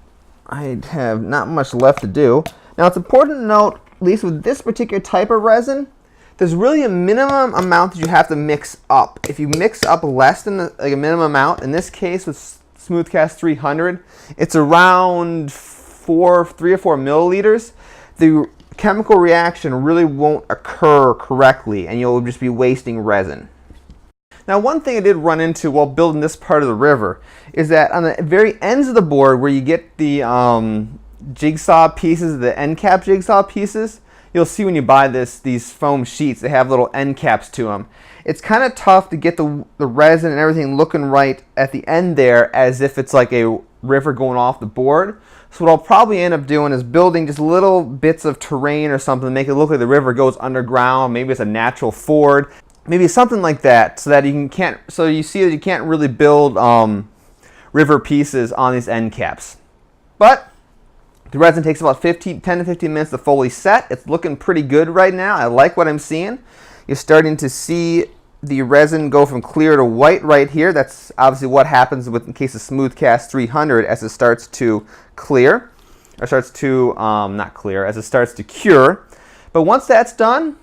I have not much left to do. Now, it's important to note, at least with this particular type of resin, there's really a minimum amount that you have to mix up. If you mix up less than a minimum amount, in this case with Smoothcast 300, it's around 3 or 4 milliliters. the chemical reaction really won't occur correctly, and you'll just be wasting resin. Now, one thing I did run into while building this part of the river is that on the very ends of the board where you get the jigsaw pieces, the end cap jigsaw pieces, you'll see when you buy these foam sheets, they have little end caps to them. It's kind of tough to get the resin and everything looking right at the end there as if it's like a river going off the board. So what I'll probably end up doing is building just little bits of terrain or something to make it look like the river goes underground. Maybe it's a natural ford. Maybe something like that, so that so you see that you can't really build river pieces on these end caps. But the resin takes about 10 to 15 minutes to fully set. It's looking pretty good right now. I like what I'm seeing. You're starting to see the resin go from clear to white right here. That's obviously what happens in case of Smoothcast 300 as it starts to clear, or starts to not clear, as it starts to cure. But once that's done,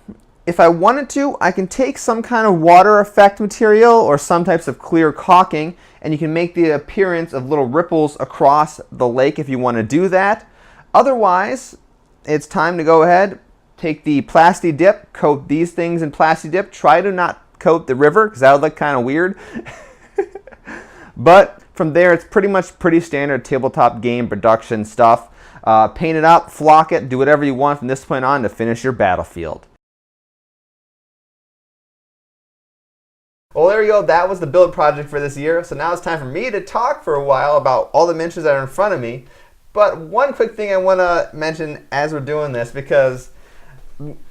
if I wanted to, I can take some kind of water effect material or some types of clear caulking, and you can make the appearance of little ripples across the lake if you want to do that. Otherwise, it's time to go ahead, take the Plasti Dip, coat these things in Plasti Dip. Try to not coat the river because that would look kind of weird. But from there, it's pretty standard tabletop game production stuff. Paint it up, flock it, do whatever you want from this point on to finish your battlefield. Well, there you go. That was the build project for this year. So now it's time for me to talk for a while about all the miniatures that are in front of me. But one quick thing I want to mention as we're doing this, because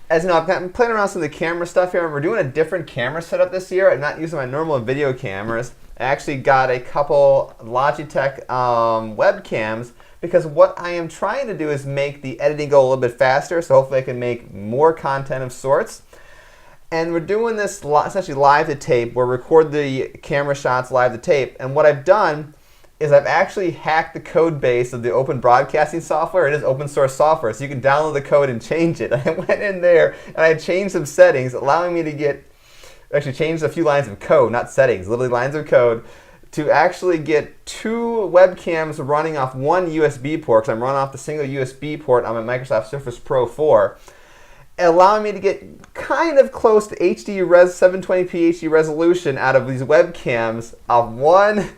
as you know, I'm playing around with some of the camera stuff here. We're doing a different camera setup this year. I'm not using my normal video cameras. I actually got a couple Logitech webcams, because what I am trying to do is make the editing go a little bit faster, so hopefully I can make more content of sorts. And we're doing this essentially live to tape. We'll record the camera shots live to tape. And what I've done is I've actually hacked the code base of the open broadcasting software. It is open source software, so you can download the code and change it. I went in there and I changed some settings, allowing me to change a few lines of code, not settings, literally lines of code, to actually get 2 webcams running off one USB port, because I'm running off the single USB port on my Microsoft Surface Pro 4. Allowing me to get kind of close to 720p HD resolution out of these webcams of one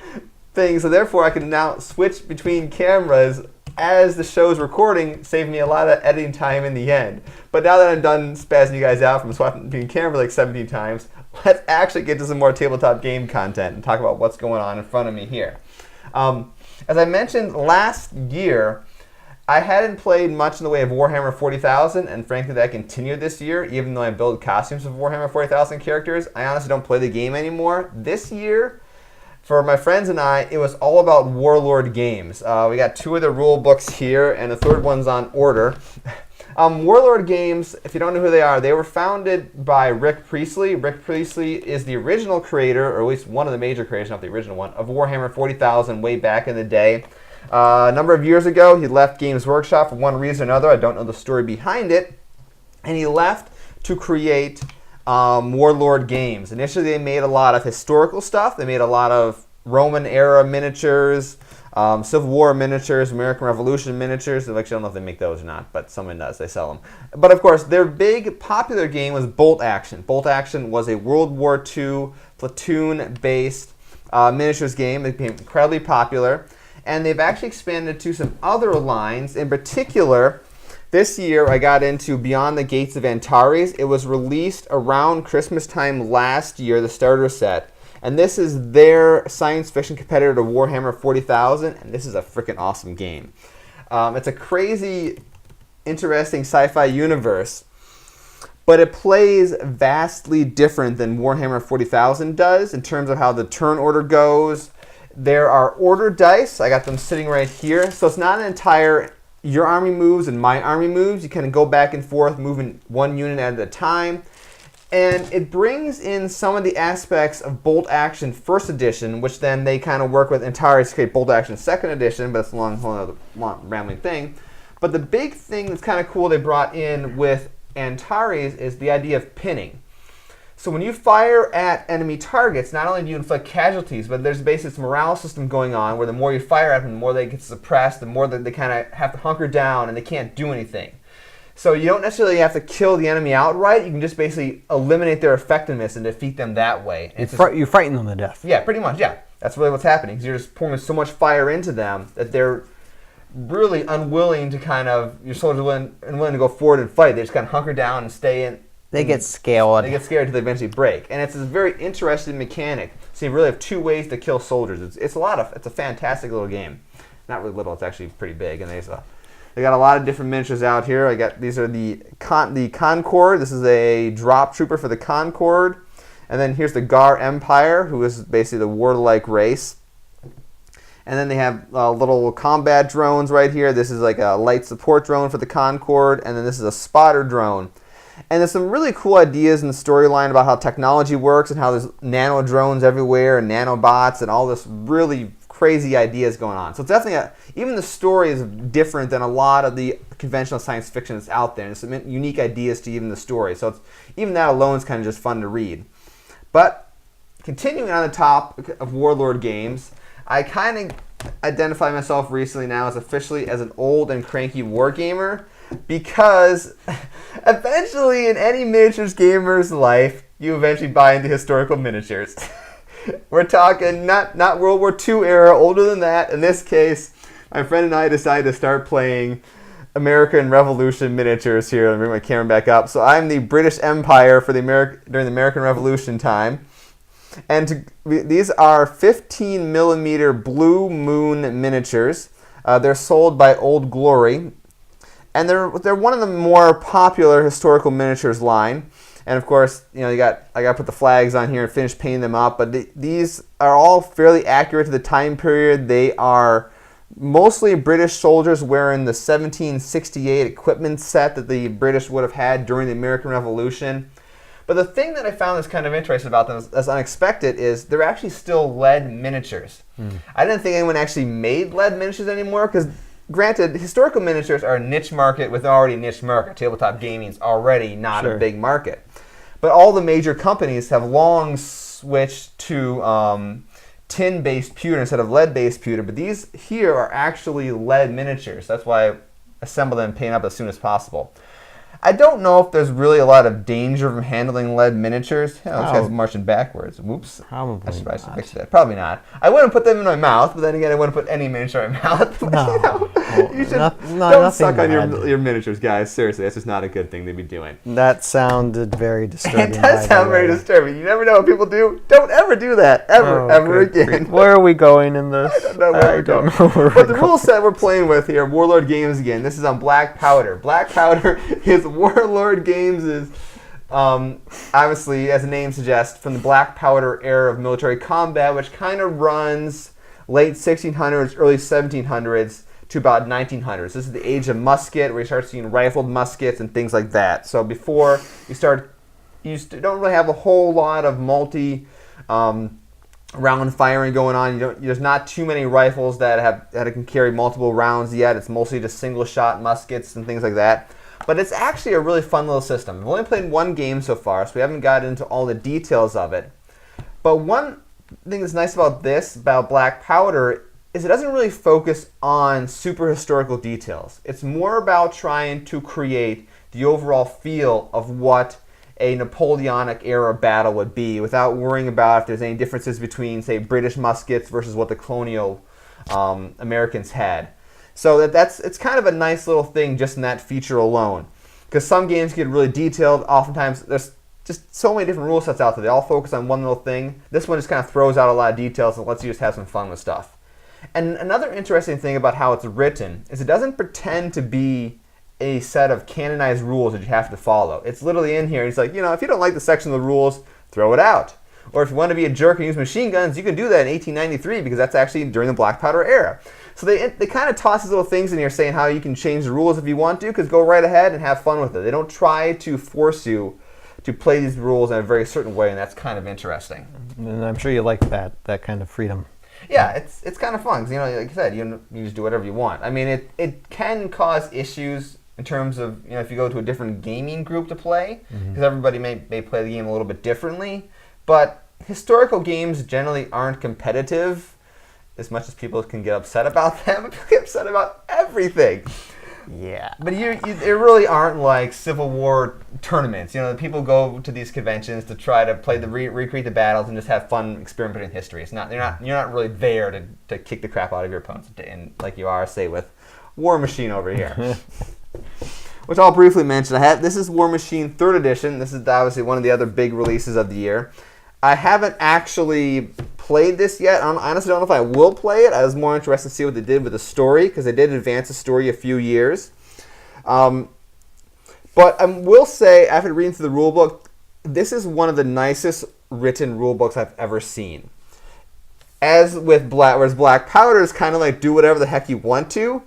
thing. So therefore, I can now switch between cameras as the show's recording, saving me a lot of editing time in the end. But now that I'm done spazzing you guys out from swapping between cameras like 17 times, let's actually get to some more tabletop game content and talk about what's going on in front of me here. As I mentioned last year, I hadn't played much in the way of Warhammer 40,000, and frankly that continued this year. Even though I build costumes of Warhammer 40,000 characters, I honestly don't play the game anymore. This year, for my friends and I, it was all about Warlord games. We got 2 of the rule books here, and the 3rd one's on order. Warlord games, if you don't know who they are, they were founded by Rick Priestley. Rick Priestley is the original creator, or at least one of the major creators, not the original one, of Warhammer 40,000 way back in the day. A number of years ago, he left Games Workshop for one reason or another. I don't know the story behind it. And he left to create Warlord games. Initially, they made a lot of historical stuff. They made a lot of Roman-era miniatures, Civil War miniatures, American Revolution miniatures. Actually, I don't know if they make those or not, but someone does. They sell them. But of course, their big popular game was Bolt Action. Bolt Action was a World War II platoon-based miniatures game. It became incredibly popular. And they've actually expanded to some other lines. In particular, this year I got into Beyond the Gates of Antares. It was released around Christmas time last year, the starter set. And this is their science fiction competitor to Warhammer 40,000. And this is a freaking awesome game. It's a crazy, interesting sci-fi universe. But it plays vastly different than Warhammer 40,000 does in terms of how the turn order goes. There are order dice. I got them sitting right here. So it's not an entire your army moves and my army moves. You kind of go back and forth, moving one unit at a time. And it brings in some of the aspects of Bolt Action First Edition, which then they kind of work with Antares to create Bolt Action Second Edition, but it's a whole other rambling thing. But the big thing that's kind of cool they brought in with Antares is the idea of pinning. So when you fire at enemy targets, not only do you inflict casualties, but there's basically this morale system going on where the more you fire at them, the more they get suppressed, the more that they kind of have to hunker down and they can't do anything. So you don't necessarily have to kill the enemy outright. You can just basically eliminate their effectiveness and defeat them that way. And You frighten them to death. Yeah, pretty much, yeah. That's really what's happening, because you're just pouring so much fire into them that they're really unwilling to your soldiers are unwilling to go forward and fight. They just kind of hunker down and stay in. They get scared. They get scared until they eventually break. And it's a very interesting mechanic. So you really have two ways to kill soldiers. It's a fantastic little game. Not really little, it's actually pretty big. And they got a lot of different miniatures out here. These are the Concord. This is a drop trooper for the Concord. And then here's the Gar Empire, who is basically the warlike race. And then they have little combat drones right here. This is like a light support drone for the Concord. And then this is a spotter drone. And there's some really cool ideas in the storyline about how technology works and how there's nano drones everywhere and nanobots and all this really crazy ideas going on. So it's definitely even the story is different than a lot of the conventional science fiction that's out there. And there's some unique ideas to even the story. So even that alone is kind of just fun to read. But continuing on the topic of Warlord games, I kind of identify myself recently now as officially as an old and cranky wargamer, because eventually in any miniatures gamer's life, you eventually buy into historical miniatures. We're talking not World War II era, older than that. In this case, my friend and I decided to start playing American Revolution miniatures here. Let me bring my camera back up. So I'm the British Empire for during the American Revolution time. And these are 15 millimeter Blue Moon miniatures. They're sold by Old Glory. And they're one of the more popular historical miniatures line. And of course, I got to put the flags on here and finish painting them up. But these are all fairly accurate to the time period. They are mostly British soldiers wearing the 1768 equipment set that the British would have had during the American Revolution. But the thing that I found that's kind of interesting about them, that's unexpected, is they're actually still lead miniatures. I didn't think anyone actually made lead miniatures anymore, because granted, historical miniatures are a niche market with already a niche market. Tabletop gaming is already not a big market. But all the major companies have long switched to tin-based pewter instead of lead-based pewter. But these here are actually lead miniatures. That's why I assemble them and paint up as soon as possible. I don't know if there's really a lot of danger from handling lead miniatures. This guy's marching backwards. Whoops. Probably I should fix that. Probably not. I wouldn't put them in my mouth, but then again, I wouldn't put any miniature in my mouth. No. You should don't suck on your miniatures, guys. Seriously, that's just not a good thing to be doing. That sounded very disturbing. It does sound very disturbing. You never know what people do. Don't ever do that. Ever again. Where are we going in this? I don't know where we're going. But the rule set we're playing with here, Warlord Games again. This is on Black Powder. Black Powder is Warlord Games is obviously, as the name suggests, from the Black Powder era of military combat, which kind of runs late 1600s, early 1700s to about 1900s. This is the age of musket, where you start seeing rifled muskets and things like that. So before you don't really have a whole lot of round firing going on. There's not too many rifles that can carry multiple rounds yet. It's mostly just single shot muskets and things like that. But it's actually a really fun little system. I've only played one game so far, so we haven't gotten into all the details of it. But one thing that's nice about Black Powder, is it doesn't really focus on super historical details. It's more about trying to create the overall feel of what a Napoleonic era battle would be, without worrying about if there's any differences between, say, British muskets versus what the colonial Americans had. So it's kind of a nice little thing just in that feature alone. Because some games get really detailed. Oftentimes, there's just so many different rule sets out there. They all focus on one little thing. This one just kind of throws out a lot of details and lets you just have some fun with stuff. And another interesting thing about how it's written is it doesn't pretend to be a set of canonized rules that you have to follow. It's literally in here. It's like, if you don't like the section of the rules, throw it out. Or if you want to be a jerk and use machine guns, you can do that in 1893, because that's actually during the Black Powder era. So they kind of toss these little things in here saying how you can change the rules if you want to, because go right ahead and have fun with it. They don't try to force you to play these rules in a very certain way, and that's kind of interesting. And I'm sure you like that kind of freedom. Yeah, it's kind of fun, because, like I said, you just do whatever you want. I mean, it can cause issues in terms of, if you go to a different gaming group to play, because everybody may play the game a little bit differently. But historical games generally aren't competitive, as much as people can get upset about them. People get upset about everything. Yeah. But there really aren't like Civil War tournaments. You know, people go to these conventions to try to play recreate the battles and just have fun experimenting in history. You're not really there to kick the crap out of your opponents, and like you are, say, with War Machine over here. Which I'll briefly mention. This is War Machine 3rd edition. This is obviously one of the other big releases of the year. I haven't actually played this yet. I honestly don't know if I will play it. I was more interested to see what they did with the story, because they did advance the story a few years. But I will say, after reading through the rulebook, this is one of the nicest written rulebooks I've ever seen. As with whereas Black Powder is kind of like do whatever the heck you want to,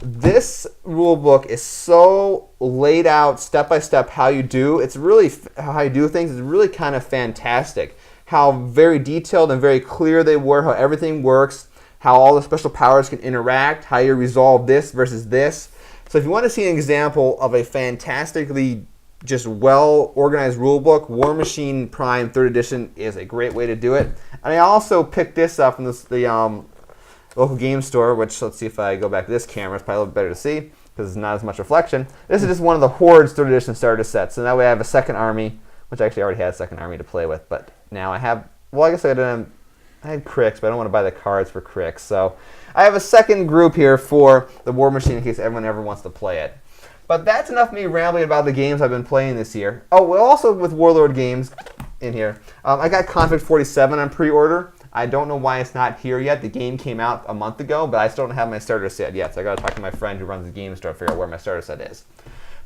this rulebook is so laid out step by step how you do. It's really how you do things is really kind of fantastic. How very detailed and very clear they were, how everything works, how all the special powers can interact, how you resolve this versus this. So if you want to see an example of a fantastically just well-organized rulebook, War Machine Prime 3rd Edition is a great way to do it. And I also picked this up from the local game store, which, let's see if I go back to this camera, it's probably a little better to see because it's not as much reflection. This is just one of the Hordes 3rd Edition starter sets. So that way I have a second army, which I actually already had a second army to play with. But now I have, well, I guess I had Cricks, but I don't want to buy the cards for Cricks. So I have a second group here for the War Machine in case everyone ever wants to play it. But that's enough of me rambling about the games I've been playing this year. Oh, well, also with Warlord games in here. I got Conflict 47 on pre-order. I don't know why it's not here yet. The game came out a month ago, but I still don't have my starter set yet. So I got to talk to my friend who runs the game store to figure out where my starter set is.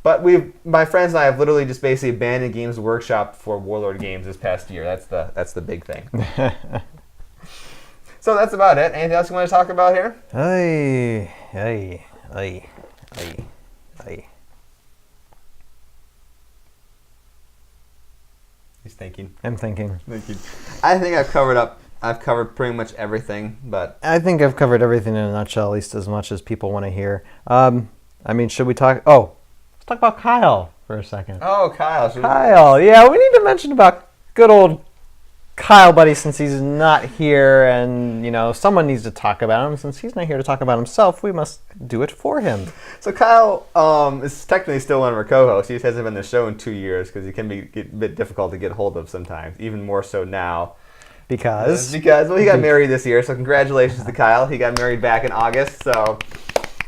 But my friends and I have literally just basically abandoned Games Workshop for Warlord games this past year. That's the big thing. So that's about it. Anything else you want to talk about here? Aye. He's thinking. I'm thinking. I think I've covered pretty much everything, but I think I've covered everything in a nutshell, at least as much as people want to hear. I mean, should we talk? Oh, let's talk about Kyle for a second. Oh, Kyle. Kyle, yeah, we need to mention about good old Kyle, buddy, since he's not here, and someone needs to talk about him. Since he's not here to talk about himself, we must do it for him. So Kyle is technically still one of our co-hosts. He just hasn't been on the show in 2 years because he can be a bit difficult to get hold of sometimes, even more so now. Because he got married this year, so congratulations to Kyle. He got married back in August, so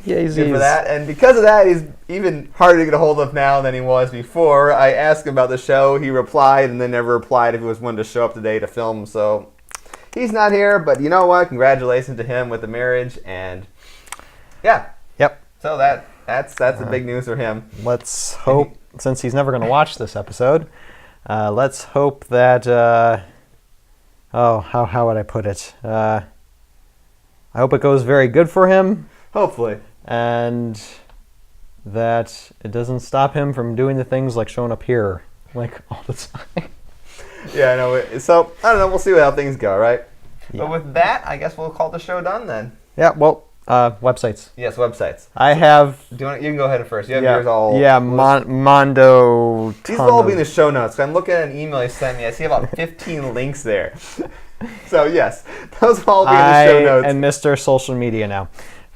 good for that. And because of that, he's even harder to get a hold of now than he was before. I asked him about the show. He replied and then never replied if he was willing to show up today to film. So he's not here, but you know what? Congratulations to him with the marriage. And yeah. Yep. So that's the big news for him. Let's hope, since he's never going to watch this episode, let's hope that... how would I put it? I hope it goes very good for him. Hopefully. And that it doesn't stop him from doing the things like showing up here, like, all the time. Yeah, I know. So, I don't know. We'll see how things go, right? Yeah. But with that, I guess we'll call the show done then. Yeah, well, websites. Yes, websites. I have... You can go ahead first. You have yours all... Yeah, Mondo... These will all be in the show notes. I'm looking at an email you sent me. I see about 15 links there. So, yes, those will all be in the show notes. And Mr. Social Media now.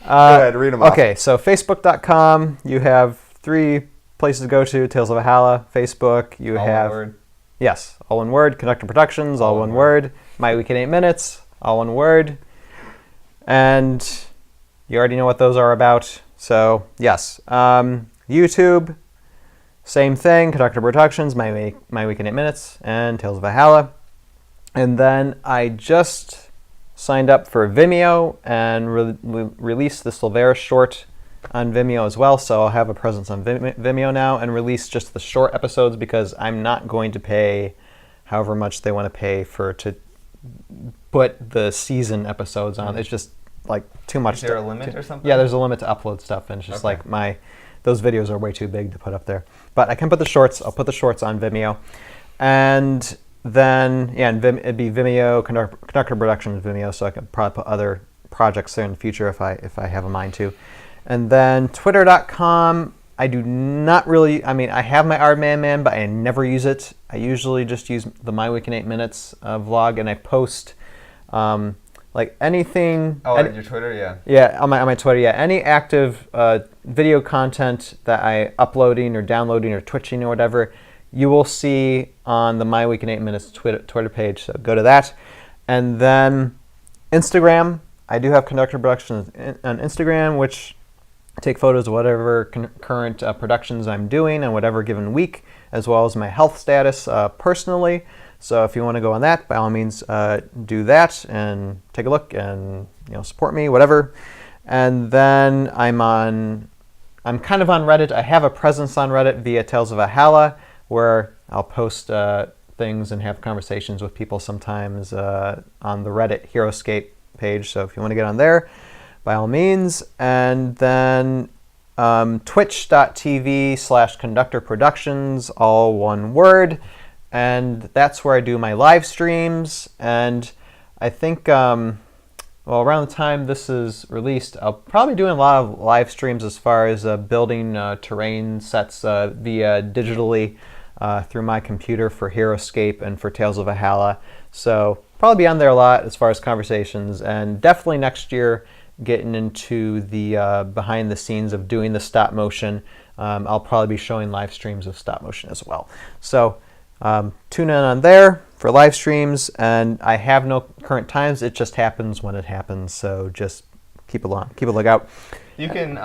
Go ahead, read them off. Okay, so Facebook.com, you have 3 places to go to. Tales of Valhalla, Facebook. You all have... one word. Yes, all one word. Conductor Productions, all one word. My Week in 8 Minutes, all one word. And you already know what those are about. So, yes. YouTube, same thing. Conductor Productions, My Week in 8 Minutes, and Tales of Valhalla. And then I just signed up for Vimeo and released the Silvera short on Vimeo as well. So I'll have a presence on Vimeo now and release just the short episodes because I'm not going to pay however much they want to pay to put the season episodes on. It's just like too much. Is there a limit or something? Yeah, there's a limit to upload stuff, and it's just like those videos are way too big to put up there. But I can put the shorts. I'll put the shorts on Vimeo, and then it'd be Vimeo, Conductor Productions, Vimeo, so I can probably put other projects there in the future if I have a mind to. And then Twitter.com, I do not really. I mean, I have my Ardman, but I never use it. I usually just use the My Week in 8 Minutes vlog, and I post like anything. Oh, on your Twitter, yeah. Yeah, on my Twitter, yeah. Any active video content that I uploading or downloading or twitching or whatever, you will see on the My Week in 8 Minutes Twitter page. So go to that. And then Instagram. I do have Conductor Productions on Instagram, which take photos of whatever current productions I'm doing on whatever given week, as well as my health status personally. So if you want to go on that, by all means, do that and take a look and support me, whatever. And then I'm kind of on Reddit. I have a presence on Reddit via Tales of Valhalla, where I'll post things and have conversations with people sometimes on the Reddit Heroscape page. So if you want to get on there, by all means. And then twitch.tv/Conductor Productions, all one word. And that's where I do my live streams. And I think, around the time this is released, I'll probably be doing a lot of live streams as far as building terrain sets via digitally through my computer for Heroscape and for Tales of Valhalla. So probably be on there a lot as far as conversations. And definitely next year, getting into the behind the scenes of doing the stop motion. I'll probably be showing live streams of stop motion as well. So tune in on there for live streams, and I have no current times. It just happens when it happens. So just keep a lookout. You can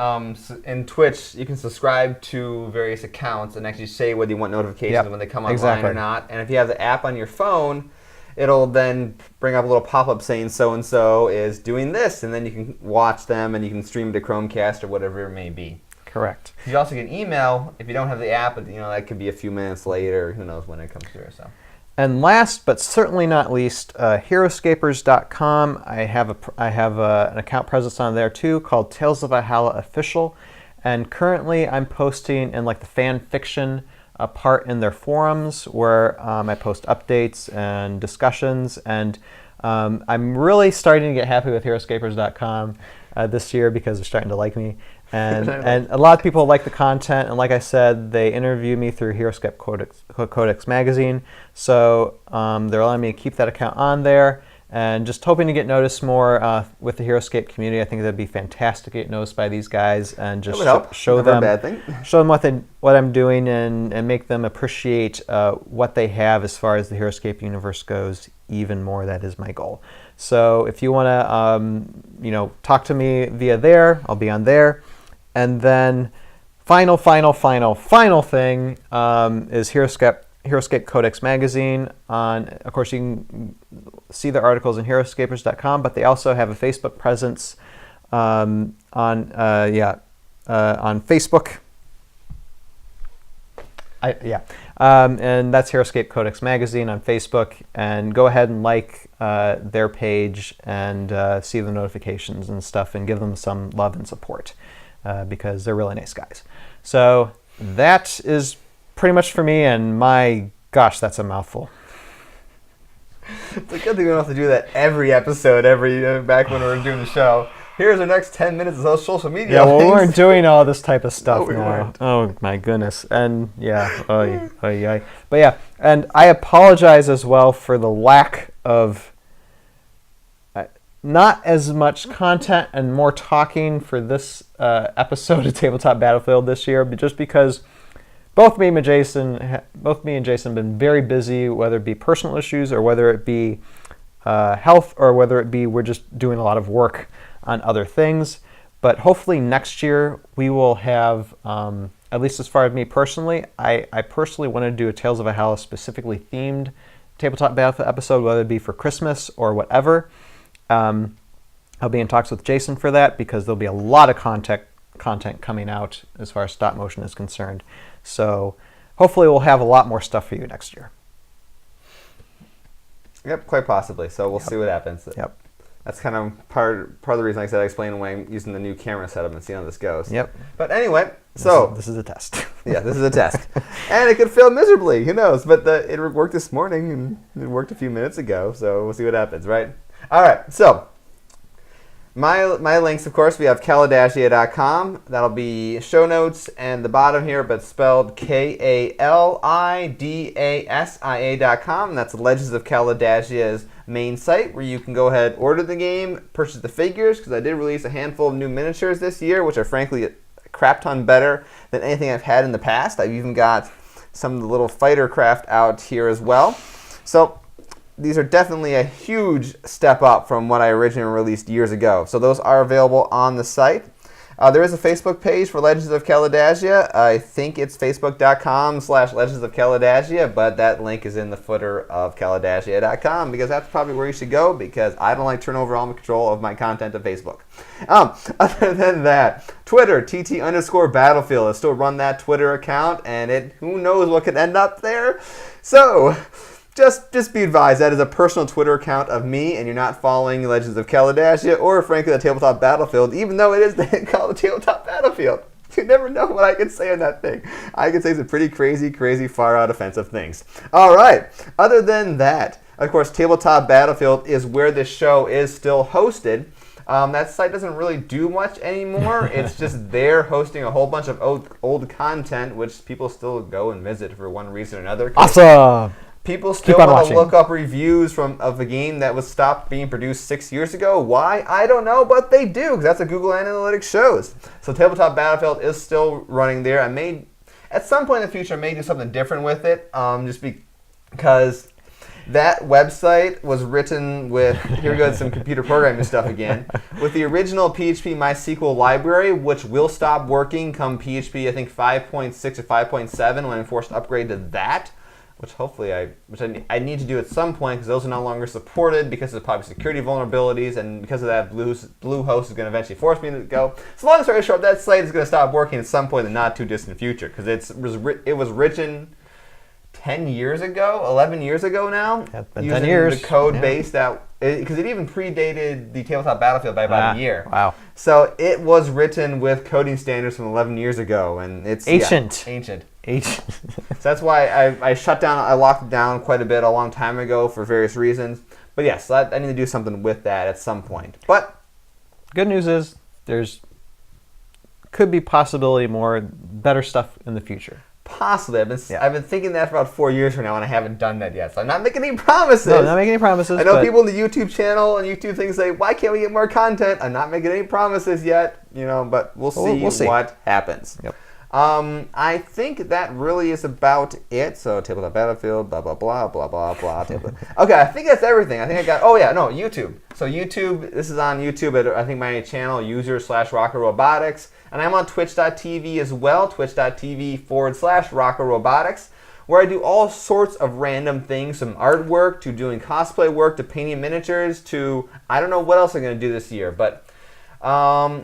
in Twitch, you can subscribe to various accounts and actually say whether you want notifications when they come online or not. And if you have the app on your phone, it'll then bring up a little pop-up saying so-and-so is doing this, and then you can watch them and you can stream to Chromecast or whatever it may be. Correct. You also get email if you don't have the app, but that could be a few minutes later. Who knows when it comes through. So. And last but certainly not least, Heroscapers.com. I have an account presence on there too called Tales of Valhalla Official, and currently I'm posting in like the fan fiction part in their forums where I post updates and discussions, and I'm really starting to get happy with Heroscapers.com this year because they're starting to like me, and a lot of people like the content, and like I said, they interview me through Heroscape Codex magazine, so they're allowing me to keep that account on there, and just hoping to get noticed more with the Heroscape community. I think that'd be fantastic to get noticed by these guys and just show them what I'm doing and make them appreciate what they have as far as the Heroscape universe goes even more. That is my goal. So if you want to talk to me via there, I'll be on there. And then final thing is Heroscape Codex magazine. Of course, you can see the articles in Heroscapers.com, but they also have a Facebook presence on Facebook. And that's Heroscape Codex magazine on Facebook. And go ahead and like their page and see the notifications and stuff, and give them some love and support because they're really nice guys. So that is pretty much for me, and my gosh, that's a mouthful. It's a good thing we don't have to do that every episode, back when we were doing the show. Here's our next 10 minutes of those social media. Yeah, well, we weren't doing all this type of stuff we now. weren't. Oh my goodness, and but yeah, and I apologize as well for the lack of not as much content and more talking for this episode of Tabletop Battlefield this year, but just because both me and Jason have been very busy, whether it be personal issues or whether it be health or whether it be we're just doing a lot of work on other things. But hopefully next year we will have, at least as far as me personally, I personally want to do a Tales of Valhalla specifically themed Tabletop Battlefield episode, whether it be for Christmas or whatever. I'll be in talks with Jason for that because there'll be a lot of content coming out as far as stop motion is concerned. So hopefully we'll have a lot more stuff for you next year. Yep, quite possibly. So we'll see what happens. Yep. That's kind of part of the reason I said I explained why I'm using the new camera setup and seeing how this goes. Yep. But anyway, so this is a test. Yeah, this is a test, and it could fail miserably. Who knows? But it worked this morning, and it worked a few minutes ago. So we'll see what happens, right? All right. So My links, of course, we have Kalidasia.com. That'll be show notes and the bottom here, but spelled KALIDASIA.com. And that's Legends of Kalidasia's main site, where you can go ahead, order the game, purchase the figures, because I did release a handful of new miniatures this year, which are frankly a crap ton better than anything I've had in the past. I've even got some of the little fighter craft out here as well. So these are definitely a huge step up from what I originally released years ago. So those are available on the site. There is a Facebook page for Legends of Kalidasia. I think it's facebook.com/Legends of Kalidasia, but that link is in the footer of Kalidasia.com, because that's probably where you should go, because I don't like turn over all the control of my content to Facebook. Other than that, Twitter, TT_Battlefield. I still run that Twitter account, and who knows what could end up there. So Just be advised, that is a personal Twitter account of me, and you're not following Legends of Kalidasia or, frankly, the Tabletop Battlefield, even though it is called the Tabletop Battlefield. You never know what I can say on that thing. I can say some pretty crazy, far-out offensive things. All right. Other than that, of course, Tabletop Battlefield is where this show is still hosted. That site doesn't really do much anymore. It's just there hosting a whole bunch of old content, which people still go and visit for one reason or another. Awesome. People still want to look up reviews of a game that was stopped being produced 6 years ago. Why? I don't know, but they do, because that's what Google Analytics shows. So Tabletop Battlefield is still running there. At some point in the future, I may do something different with it, just because that website was written with, here we go, some computer programming stuff again, with the original PHP MySQL library, which will stop working come PHP, I think 5.6 or 5.7, when I'm forced to upgrade to that. Which hopefully I need to do at some point, because those are no longer supported because of probably security vulnerabilities, and because of that, Bluehost is going to eventually force me to go. So long story short, that site is going to stop working at some point in the not too distant future, because it was written 10 years ago, 11 years ago now. It's been using 10 years. the code base because it even predated the Tabletop Battlefield by about a year. Wow. So it was written with coding standards from 11 years ago, and it's ancient. So that's why I locked it down quite a bit a long time ago for various reasons. But yes, I need to do something with that at some point. But good news is could be possibility more better stuff in the future. Possibly. I've been thinking that for about 4 years from now, and I haven't done that yet. So I'm not making any promises. No, not making any promises. I know people in the YouTube channel and YouTube things say, why can't we get more content? I'm not making any promises yet, but we'll see what happens. Yep. I think that really is about it. So Tabletop Battlefield, blah, blah, blah, blah, blah, blah. Okay, I think that's everything. I think I got, YouTube. So YouTube, this is on YouTube at, I think, my channel, user/RockerRobotics. And I'm on twitch.tv as well, twitch.tv/RockerRobotics, where I do all sorts of random things, from artwork to doing cosplay work to painting miniatures to, I don't know what else I'm going to do this year, but I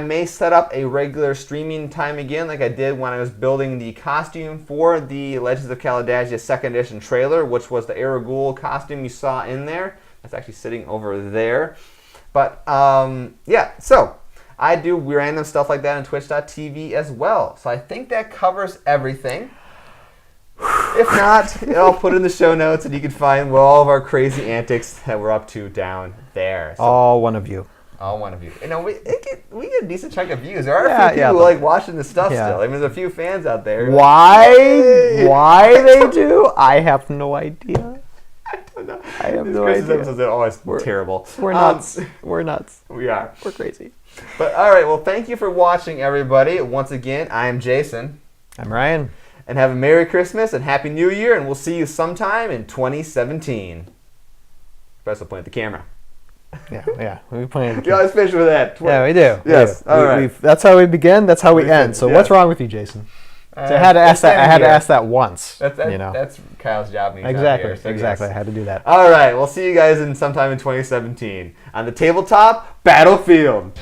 may set up a regular streaming time again, like I did when I was building the costume for the Legends of Kalidasia 2nd Edition trailer, which was the Aragul costume you saw in there. That's actually sitting over there. But so I do random stuff like that on twitch.tv as well. So I think that covers everything. If not, I'll put it in the show notes, and you can find all of our crazy antics that we're up to down there. So, all one of you. All one of you. We get a decent chunk of views. There are a few people who like watching this stuff still. I mean, there's a few fans out there. Why they do? I have no idea. I don't know. I have no idea. Episodes are always terrible. We're nuts. We're nuts. We are. We're crazy. But all right, well, thank you for watching, everybody. Once again, I'm Jason. I'm Ryan. And have a Merry Christmas and Happy New Year, and we'll see you sometime in 2017. Press will point at the camera. Yeah. We plan. You always finish with that. Yeah, we do. Yes. All right. That's how we begin. That's how we end. So what's wrong with you, Jason? So I had to ask that. I had to ask that once. That's Kyle's job. Exactly. Here, so exactly. Yes. I had to do that. All right. We'll see you guys sometime in 2017 on the Tabletop Battlefield.